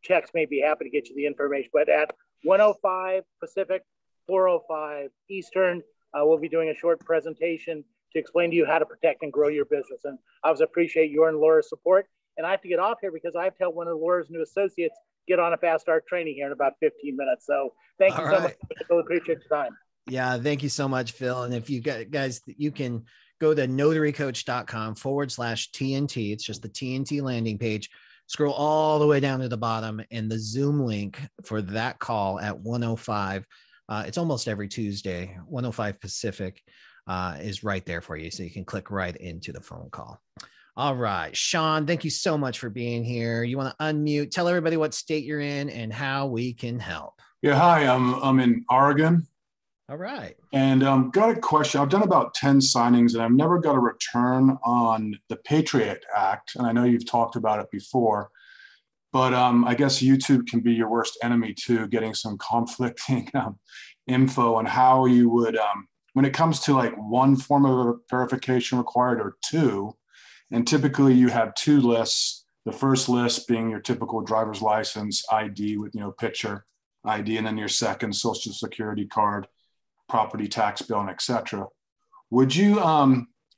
S10: text me, be happy to get you the information. But at 1:05 Pacific, 4:05 Eastern, we'll be doing a short presentation to explain to you how to protect and grow your business. And I always appreciate your and Laura's support. And I have to get off here because I have to help one of Laura's new associates get on a fast start training here in about 15 minutes. So thank you so much. I really appreciate your time.
S1: Yeah, thank you so much, Phil. And if you guys, you can go to notarycoach.com/TNT. It's just the TNT landing page. Scroll all the way down to the bottom, and the Zoom link for that call at 1:05. It's almost every Tuesday, 1:05 Pacific is right there for you. So you can click right into the phone call. All right, Sean, thank you so much for being here. You want to unmute, tell everybody what state you're in and how we can help.
S11: Yeah, hi, I'm in Oregon.
S1: All right.
S11: And got a question. I've done about 10 signings and I've never got a return on the Patriot Act. And I know you've talked about it before, but I guess YouTube can be your worst enemy too, getting some conflicting info on how you would, when it comes to like one form of verification required or 2, and typically you have 2 lists, the first list being your typical driver's license ID with, picture ID, and then your second social security card, property tax bill, and etc. Would you,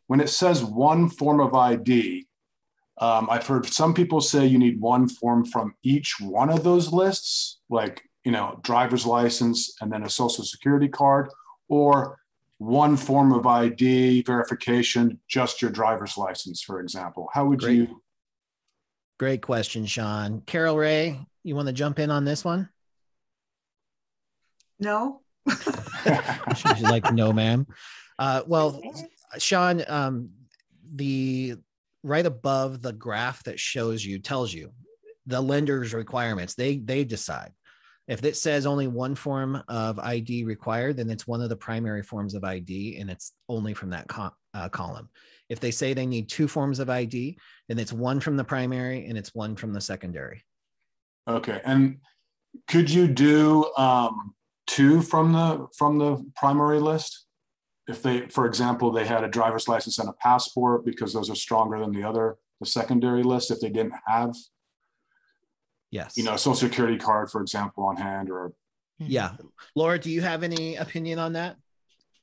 S11: when it says one form of ID, I've heard some people say you need one form from each one of those lists, like, driver's license and then a social security card, or one form of ID verification, just your driver's license, for example. How would you?
S1: Great question, Sean. Carol Ray, you want to jump in on this one?
S8: No.
S1: She's like, no, ma'am. Well, Sean, the right above the graph that shows you tells you the lender's requirements. They decide. If it says only one form of ID required, then it's one of the primary forms of ID, and it's only from that column. If they say they need 2 forms of ID, then it's one from the primary and it's one from the secondary.
S11: Okay, and could you do 2 from the primary list? If they, for example, they had a driver's license and a passport, because those are stronger than the secondary list. If they didn't have,
S1: yes,
S11: a social security card, for example, on hand, or.
S1: Yeah. Laura, do you have any opinion on that?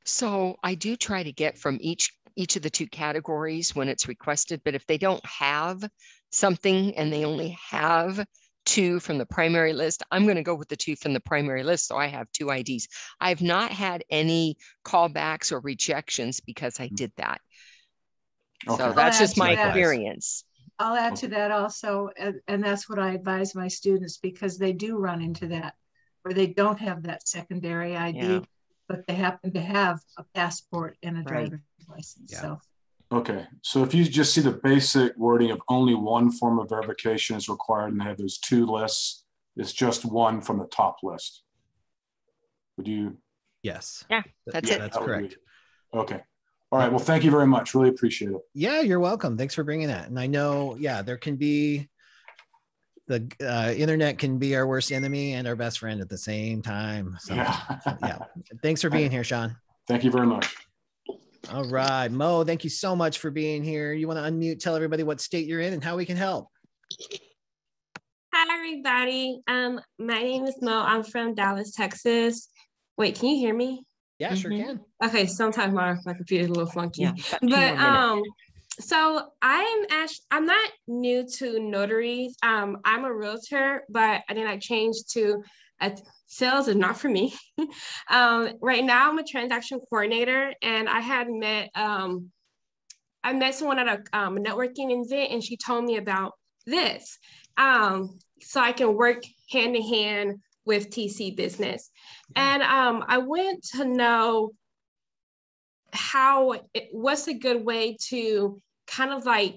S2: So I do try to get from each of the 2 categories when it's requested, but if they don't have something and they only have two from the primary list, I'm going to go with the two from the primary list. So I have two IDs. I've not had any callbacks or rejections because I did that.
S11: Okay.
S2: So that's just my
S8: that.
S2: experience.
S8: I'll add to that also, and that's what I advise my students, because they do run into that, where they don't have that secondary ID, but they happen to have a passport and a driver's license.
S1: Yeah.
S8: So.
S11: Okay, so if you just see the basic wording of only one form of verification is required and they have those two lists, it's just one from the top list. Would you?
S1: Yes.
S2: Yeah, that's it.
S1: That's correct.
S11: Okay. All right. Well, thank you very much. Really appreciate it.
S1: Yeah, you're welcome. Thanks for bringing that. And I know, there can be the internet can be our worst enemy and our best friend at the same time. So, yeah. Thanks for being here, Sean.
S11: Thank you very much.
S1: All right, Mo, thank you so much for being here. You want to unmute, tell everybody what state you're in and how we can help.
S12: Hi, everybody. My name is Mo. I'm from Dallas, Texas. Wait, can you hear me?
S1: Yeah, sure can.
S12: Okay, sometimes my computer is a little funky.
S2: Yeah,
S12: but so I'm not new to notaries. I'm a realtor, but then I changed to sales is not for me. Right now I'm a transaction coordinator, and I had met someone at a networking event, and she told me about this. So I can work hand in hand with TC business. And I want to know what's a good way to kind of like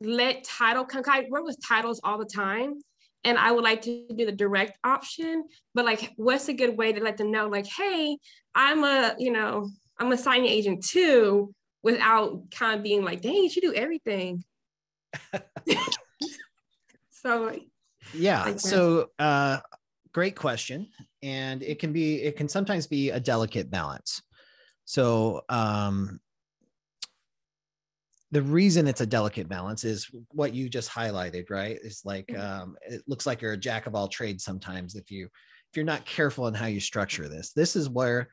S12: let title come. I work with titles all the time, and I would like to do the direct option, but like, what's a good way to let them know, like, hey, I'm a signing agent too, without kind of being like, dang, you should do everything. So
S1: yeah,
S12: like
S1: so great question. And it can sometimes be a delicate balance. So the reason it's a delicate balance is what you just highlighted, right? It's like it looks like you're a jack of all trades sometimes if you're not careful in how you structure this. This is where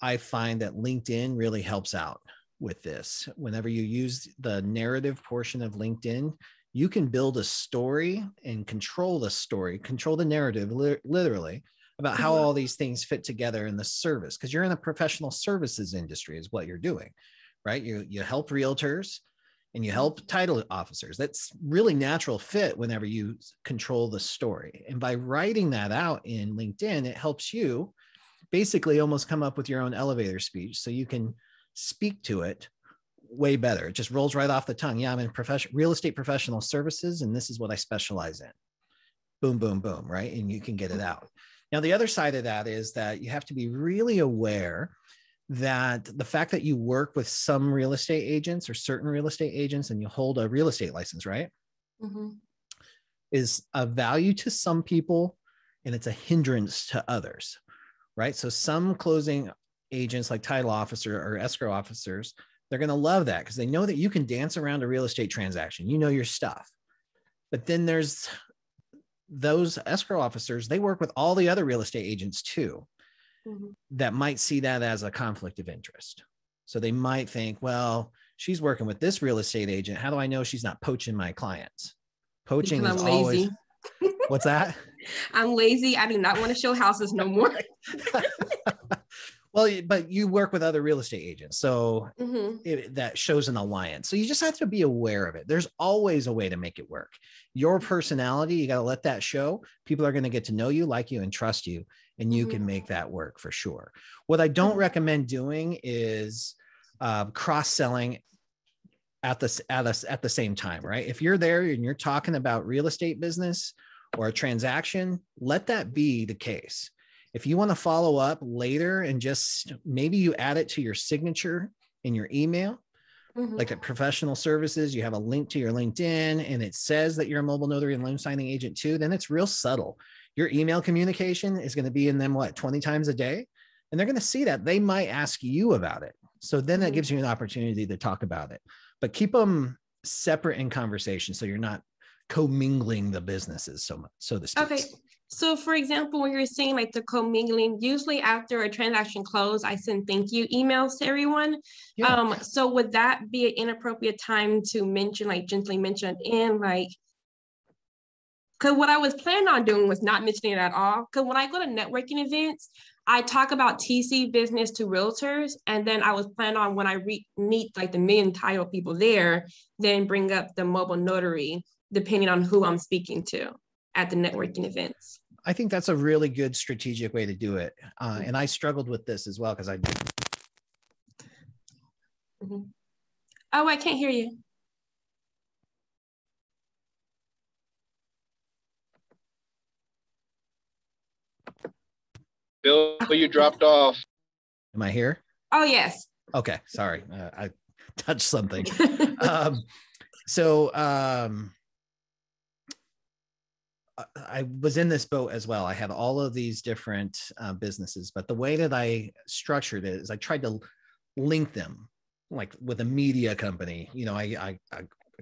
S1: I find that LinkedIn really helps out with this. Whenever you use the narrative portion of LinkedIn, you can build a story and control the narrative literally about how all these things fit together in the service, because you're in the professional services industry is what you're doing, right? You help realtors and you help title officers. That's really natural fit whenever you control the story. And by writing that out in LinkedIn, it helps you basically almost come up with your own elevator speech so you can speak to it way better. It just rolls right off the tongue. Yeah, I'm in real estate professional services, and this is what I specialize in. Boom, boom, boom, right? And you can get it out. Now, the other side of that is that you have to be really aware that the fact that you work with some real estate agents or certain real estate agents and you hold a real estate license, right? Is of value to some people and it's a hindrance to others, right? So some closing agents like title officer or escrow officers, they're going to love that because they know that you can dance around a real estate transaction. You know your stuff. But then there's those escrow officers, they work with all the other real estate agents too, that might see that as a conflict of interest. So they might think, well, she's working with this real estate agent. How do I know she's not poaching my clients? Poaching is always... What's that?
S12: I'm lazy. I do not want to show houses no more.
S1: Well, but you work with other real estate agents, so that shows an alliance. So you just have to be aware of it. There's always a way to make it work. Your personality, you got to let that show. People are going to get to know you, like you, and trust you, and you can make that work for sure. What I don't recommend doing is cross-selling at the same time, right? If you're there and you're talking about real estate business or a transaction, let that be the case. If you want to follow up later and just maybe you add it to your signature in your email, like at professional services, you have a link to your LinkedIn and it says that you're a mobile notary and loan signing agent too, then it's real subtle. Your email communication is going to be in them, 20 times a day? And they're going to see that. They might ask you about it. So then that gives you an opportunity to talk about it. But keep them separate in conversation so you're not commingling the businesses so to speak.
S12: Okay. So for example, when you're saying like the commingling, usually after a transaction close, I send thank you emails to everyone. Yeah. So would that be an inappropriate time to mention, like gently mention in like Because what I was planning on doing was not mentioning it at all. Because when I go to networking events, I talk about TC business to realtors. And then I was planning on when I meet like the million title people there, then bring up the mobile notary, depending on who I'm speaking to at the networking events.
S1: I think that's a really good strategic way to do it. And I struggled with this as well because I did.
S12: Mm-hmm. Oh, I can't hear you.
S13: Bill, you dropped off.
S1: Am I here?
S12: Oh, yes.
S1: Okay, sorry. I touched something. I was in this boat as well. I had all of these different businesses, but the way that I structured it is I tried to link them like with a media company. You know, I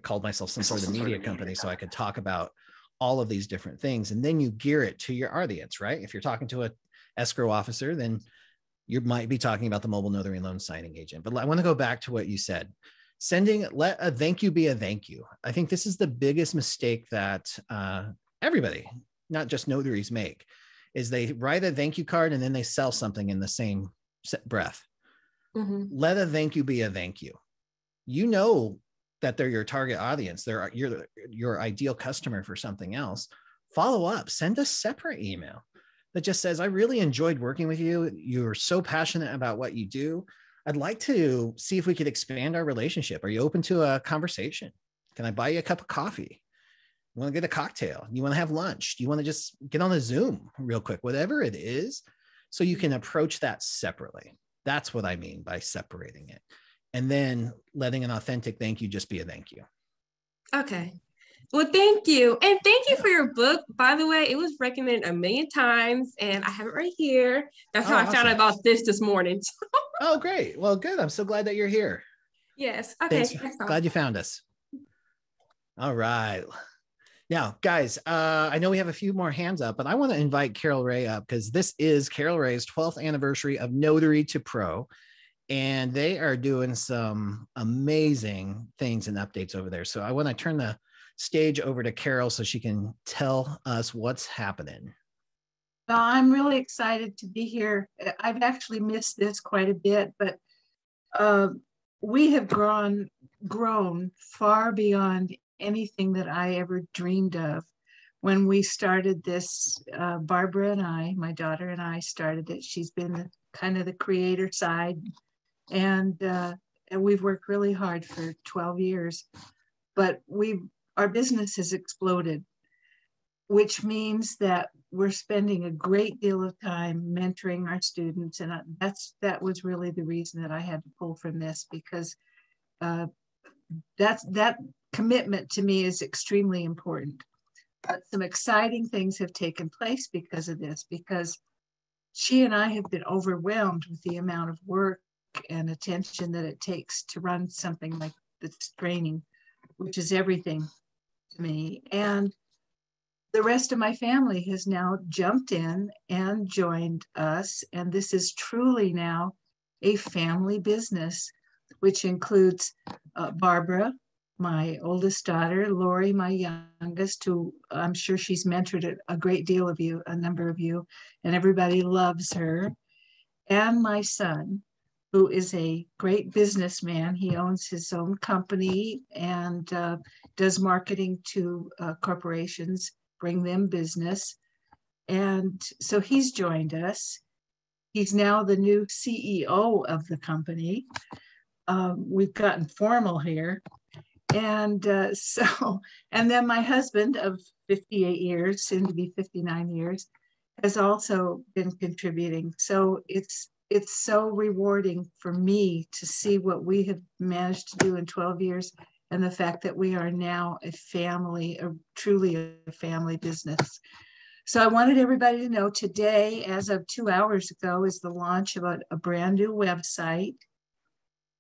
S1: called myself some sort of media company so I could talk about all of these different things. And then you gear it to your audience, right? If you're talking to a escrow officer, then you might be talking about the mobile notary and loan signing agent. But I want to go back to what you said. Let a thank you be a thank you. I think this is the biggest mistake that everybody, not just notaries, make, is they write a thank you card and then they sell something in the same breath. Mm-hmm. Let a thank you be a thank you. You know that they're your target audience. They're your ideal customer for something else. Follow up, send a separate email that just says, I really enjoyed working with you. You're so passionate about what you do. I'd like to see if we could expand our relationship. Are you open to a conversation? Can I buy you a cup of coffee? You want to get a cocktail? You want to have lunch? Do you want to just get on a Zoom real quick? Whatever it is, so you can approach that separately. That's what I mean by separating it. And then letting an authentic thank you just be a thank you.
S12: Okay. Well, thank you. And thank you for your book. By the way, it was recommended a million times and I have it right here. That's how I found out about this morning.
S1: Oh, great. Well, good. I'm so glad that you're here.
S12: Yes. Okay.
S1: Glad you found us. All right. Now, guys, I know we have a few more hands up, but I want to invite Carol Ray up because this is Carol Ray's 12th anniversary of Notary to Pro. And they are doing some amazing things and updates over there. So I want to turn the stage over to Carol so she can tell us what's happening.
S8: Well, I'm really excited to be here. I've actually missed this quite a bit, but we have grown far beyond anything that I ever dreamed of. When we started this, Barbara and I, my daughter and I started it. She's been kind of the creator side. And we've worked really hard for 12 years, but our business has exploded, which means that we're spending a great deal of time mentoring our students. And that was really the reason that I had to pull from this, because that commitment to me is extremely important. But some exciting things have taken place because of this, because she and I have been overwhelmed with the amount of work and attention that it takes to run something like this training, which is everything to me. And the rest of my family has now jumped in and joined us. And this is truly now a family business, which includes Barbara, my oldest daughter, Lori, my youngest, who I'm sure she's mentored a great deal of you, a number of you, and everybody loves her, and my son, who is a great businessman. He owns his own company and does marketing to corporations, bring them business. And so he's joined us. He's now the new CEO of the company. We've gotten formal here. And and then my husband of 58 years, soon to be 59 years, has also been contributing. So it's so rewarding for me to see what we have managed to do in 12 years and the fact that we are now a family, truly a family business. So I wanted everybody to know today, as of 2 hours ago, is the launch of a brand new website.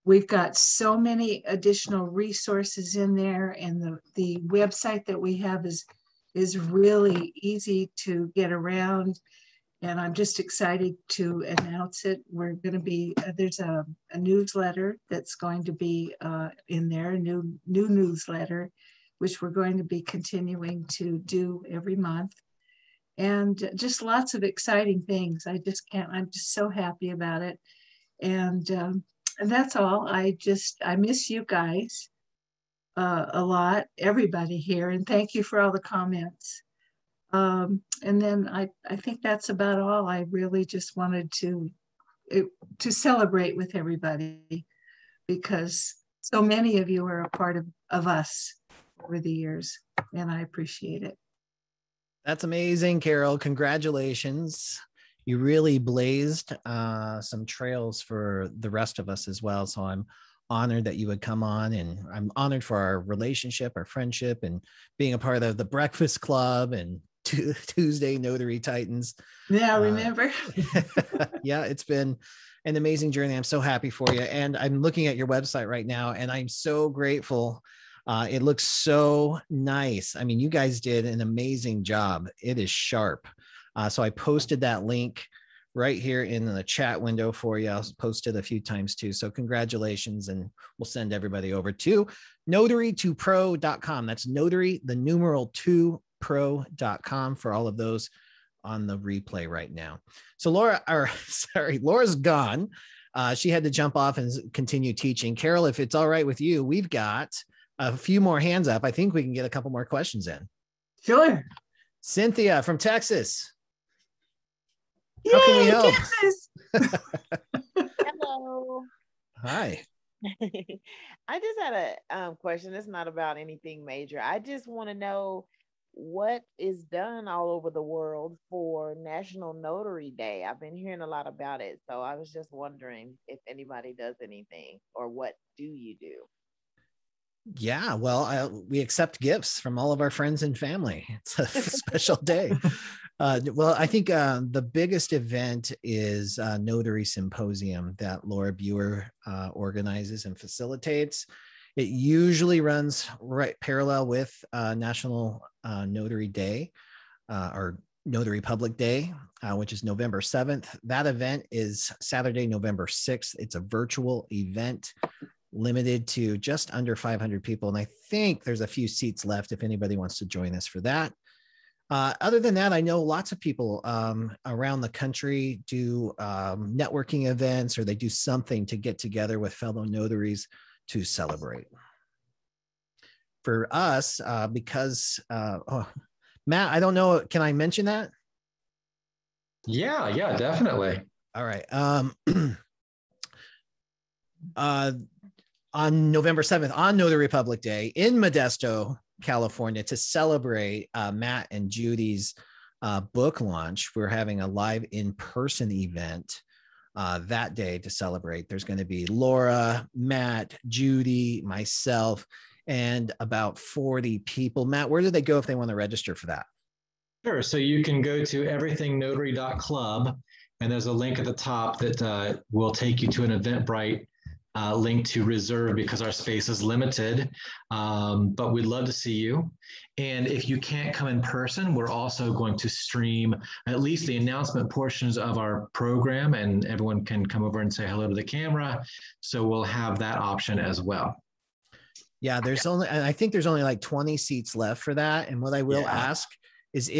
S8: We've got so many additional resources in there, and the website that we have is really easy to get around. And I'm just excited to announce it. We're going to be, there's a newsletter that's going to be in there, a new newsletter which we're going to be continuing to do every month. And just lots of exciting things. I'm just so happy about it. And that's all. I miss you guys a lot, everybody here. And thank you for all the comments. And then I think that's about all. I really just wanted to celebrate with everybody, because so many of you are a part of us over the years, and I appreciate it.
S1: That's amazing, Carol. Congratulations. You really blazed some trails for the rest of us as well. So I'm honored that you would come on, and I'm honored for our relationship, our friendship, and being a part of the Breakfast Club and Tuesday Notary Titans.
S8: Yeah, remember?
S1: Yeah, it's been an amazing journey. I'm so happy for you. And I'm looking at your website right now, and I'm so grateful. It looks so nice. I mean, you guys did an amazing job. It is sharp. So I posted that link right here in the chat window for you. I'll post it a few times too. So congratulations, and we'll send everybody over to notary2pro.com. That's notary, the numeral 2pro.com for all of those on the replay right now. So Laura's gone. She had to jump off and continue teaching. Carol, if it's all right with you, we've got a few more hands up. I think we can get a couple more questions in.
S8: Sure.
S1: Cynthia from Texas.
S8: Yay,
S1: how can we help?
S8: Texas.
S14: Hello.
S1: Hi.
S14: I just had a question. It's not about anything major. I just want to know what is done all over the world for National Notary Day. I've been hearing a lot about it, so I was just wondering if anybody does anything, or what do you do?
S1: Yeah, well, we accept gifts from all of our friends and family. It's a special day. Well, I think the biggest event is Notary Symposium that Laura Biewer organizes and facilitates. It usually runs right parallel with National Notary Day or Notary Public Day, which is November 7th. That event is Saturday, November 6th. It's a virtual event limited to just under 500 people. And I think there's a few seats left if anybody wants to join us for that. Other than that, I know lots of people around the country do networking events, or they do something to get together with fellow notaries to celebrate. For us, because, Matt, I don't know, can I mention that?
S15: Yeah, definitely.
S1: All right. On November 7th, on Notary Public Day in Modesto, California, to celebrate Matt and Judy's book launch, we're having a live in-person event that day to celebrate. There's going to be Laura, Matt, Judy, myself, and about 40 people. Matt, where do they go if they want to register for that?
S15: Sure. So you can go to everythingnotary.club, and there's a link at the top that will take you to an Eventbrite link to reserve, because our space is limited, but we'd love to see you. And if you can't come in person, we're also going to stream at least the announcement portions of our program, and everyone can come over and say hello to the camera. So we'll have that option as well.
S1: Yeah, I think there's only like 20 seats left for that. And what I will ask is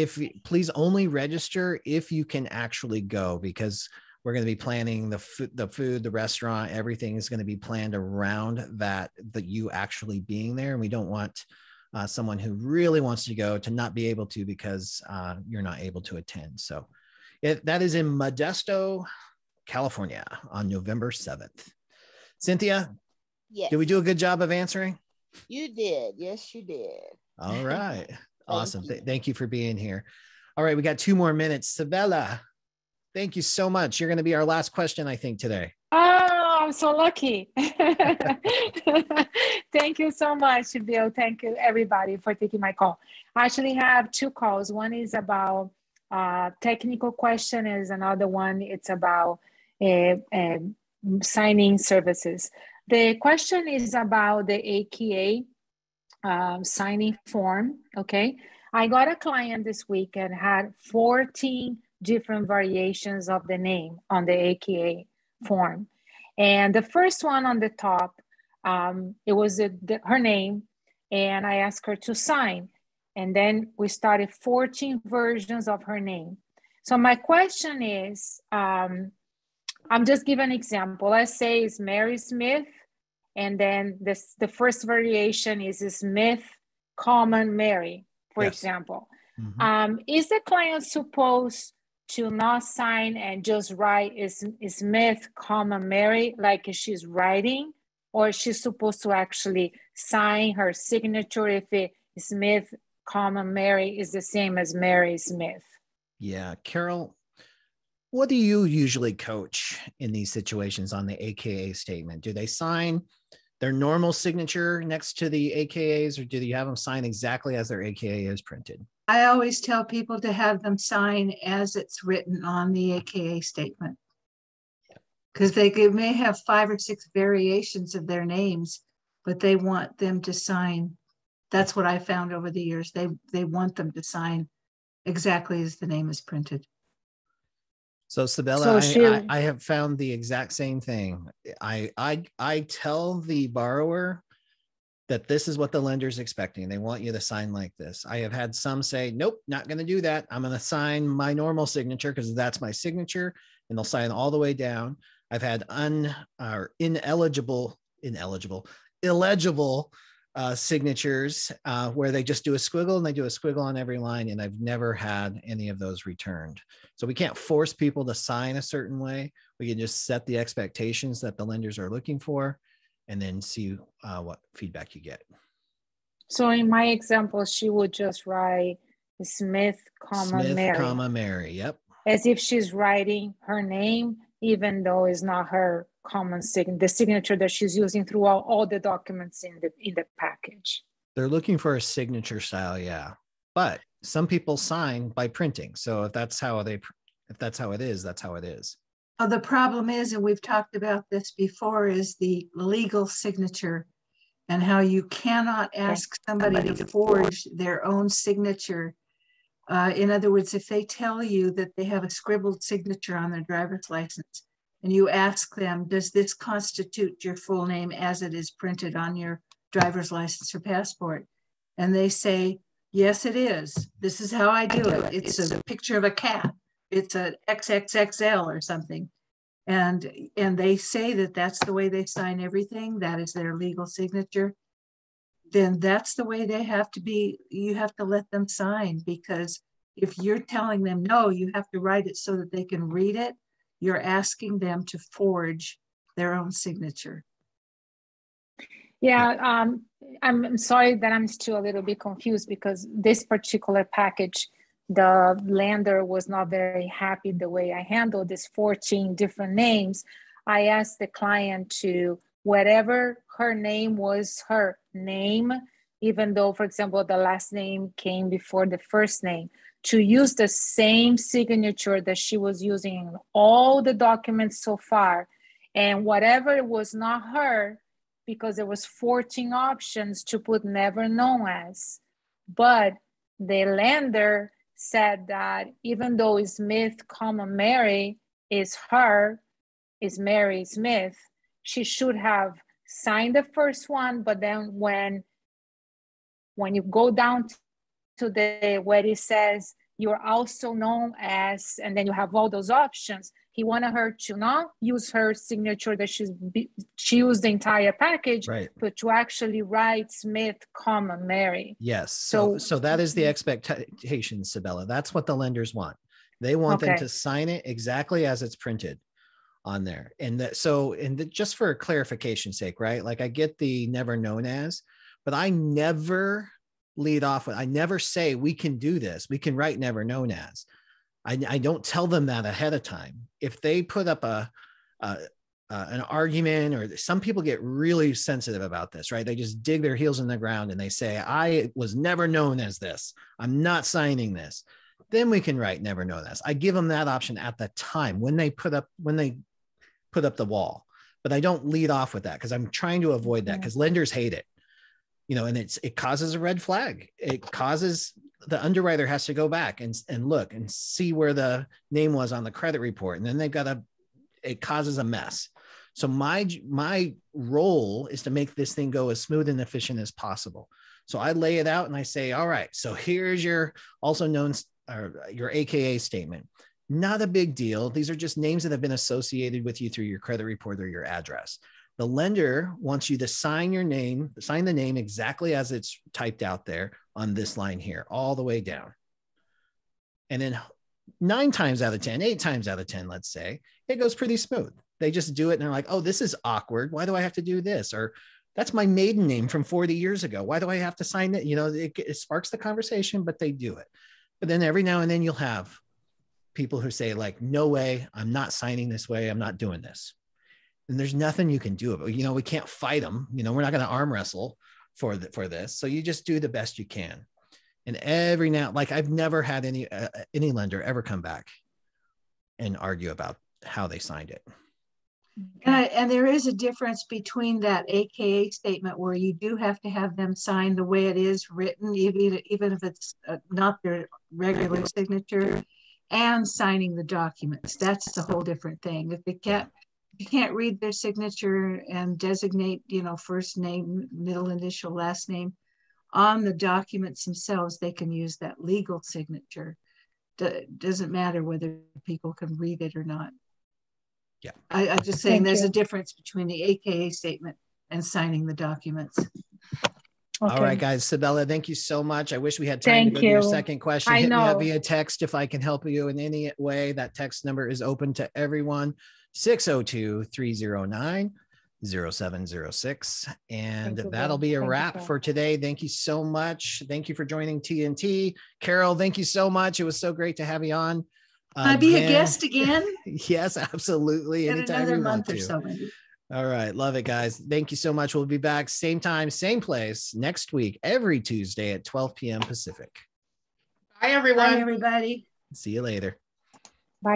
S1: please only register if you can actually go, because we're going to be planning the food, the restaurant, everything is going to be planned around that you actually being there. And we don't want someone who really wants to go to not be able to because you're not able to attend. So that is in Modesto, California on November 7th. Cynthia,
S14: yes.
S1: Did we do a good job of answering?
S14: You did. Yes, you did.
S1: All right. Awesome. Thank you for being here. All right. We got 2 more minutes. Sabella, thank you so much. You're going to be our last question, I think, today.
S16: Oh, I'm so lucky. Thank you so much, Bill. Thank you, everybody, for taking my call. I actually have 2 calls. One is about technical question, is another one. It's about signing services. The question is about the AKA signing form, okay? I got a client this week and had 14 different variations of the name on the AKA form. And the first one on the top, it was her name, and I asked her to sign. And then we started 14 versions of her name. So my question is, I'm just giving an example. Let's say it's Mary Smith, and then the first variation is Smith, comma, Mary, for example. Is the client supposed to not sign and just write is Smith, comma, Mary, like she's writing, or she's supposed to actually sign her signature if it Smith, comma, Mary is the same as Mary Smith?
S1: Yeah, Carol, what do you usually coach in these situations on the AKA statement? Do they sign their normal signature next to the AKAs, or do you have them sign exactly as their AKA is printed?
S8: I always tell people to have them sign as it's written on the AKA statement, because they may have 5 or 6 variations of their names, but they want them to sign. That's what I found over the years. They want them to sign exactly as the name is printed.
S1: So Sabella, I have found the exact same thing. I tell the borrower that this is what the lender's expecting. They want you to sign like this. I have had some say, nope, not going to do that. I'm going to sign my normal signature because that's my signature, and they'll sign all the way down. I've had illegible signatures where they just do a squiggle, and they do a squiggle on every line, and I've never had any of those returned. So we can't force people to sign a certain way. We can just set the expectations that the lenders are looking for, and then see what feedback you get.
S16: So in my example, she would just write Smith, comma, Mary.
S1: Comma, Mary, yep.
S16: As if she's writing her name, even though it's not her common the signature that she's using throughout all the documents in the package.
S1: They're looking for a signature style, yeah. But some people sign by printing. So if that's how it is, that's how it is.
S8: Oh, the problem is, and we've talked about this before, is the legal signature and how you cannot ask somebody to forge their own signature. In other words, if they tell you that they have a scribbled signature on their driver's license, and you ask them, does this constitute your full name as it is printed on your driver's license or passport? And they say, yes, it is. This is how I do it. It's a picture of a cat. It's a XXXL or something. And they say that that's the way they sign everything. That is their legal signature. Then that's the way they have to be. You have to let them sign, because if you're telling them, no, you have to write it so that they can read it, you're asking them to forge their own signature.
S16: Yeah, I'm sorry that I'm still a little bit confused, because this particular package, the lender was not very happy the way I handled this 14 different names. I asked the client to, whatever her name was her name, even though, for example, the last name came before the first name, to use the same signature that she was using in all the documents so far. And whatever was not her, because there was 14 options, to put never known as. But the lender said that even though Smith, comma, Mary is her, is Mary Smith, she should have signed the first one, but then when you go down to the where it says you're also known as, and then you have all those options, he wanted her to not use her signature that she used the entire package, right, but to actually write Smith, comma, Mary.
S1: Yes. So that is the expectation, Sabella. That's what the lenders want. They want them to sign it exactly as it's printed on there. And just for clarification's sake, right? Like, I get the never known as, but I never lead off with, I never say we can do this. We can write never known as. I don't tell them that ahead of time. If they put up an argument, or some people get really sensitive about this, right? They just dig their heels in the ground and they say, I was never known as this. I'm not signing this. Then we can write never known as. I give them that option at the time when they put up the wall, but I don't lead off with that, because I'm trying to avoid that, because lenders hate it, and it causes a red flag. It causes the underwriter has to go back and look and see where the name was on the credit report. And then it causes a mess. So my role is to make this thing go as smooth and efficient as possible. So I lay it out and I say, all right, so here's your also known, your AKA statement. Not a big deal. These are just names that have been associated with you through your credit report or your address. The lender wants you to sign your name, sign the name exactly as it's typed out there on this line here, all the way down. And then 9 times out of 10, 8 times out of 10, let's say, it goes pretty smooth. They just do it and they're like, oh, this is awkward. Why do I have to do this? Or that's my maiden name from 40 years ago. Why do I have to sign it? You know, it sparks the conversation, but they do it. But then every now and then you'll have people who say like, no way, I'm not signing this way. I'm not doing this. And there's nothing you can do about it. You know, we can't fight them. You know, we're not going to arm wrestle for this. So you just do the best you can. And every now, like I've never had any lender ever come back and argue about how they signed it.
S8: And there is a difference between that AKA statement where you do have to have them sign the way it is written, even if it's not their regular signature, and signing the documents. That's a whole different thing. If you can't read their signature and designate, you know, first name, middle initial, last name on the documents themselves, they can use that legal signature. Doesn't matter whether people can read it or not.
S1: Yeah.
S8: I'm just saying there's a difference between the AKA statement and signing the documents.
S1: Okay. All right, guys. Sabella, thank you so much. I wish we had time to go to your second question. Hit me up via text if I can help you in any way. That text number is open to everyone. 602-309-0706. And that'll be a wrap for today. Thank you so much. Thank you for joining TNT. Carol, thank you so much. It was so great to have you on.
S8: Can I be a guest again?
S1: Yes, absolutely.
S8: In
S1: anytime
S8: another
S1: you
S8: month
S1: want
S8: or
S1: to.
S8: so, maybe.
S1: All right. Love it, guys. Thank you so much. We'll be back same time, same place next week, every Tuesday at 12 p.m. Pacific.
S7: Bye, everyone.
S8: Bye, everybody.
S1: See you later.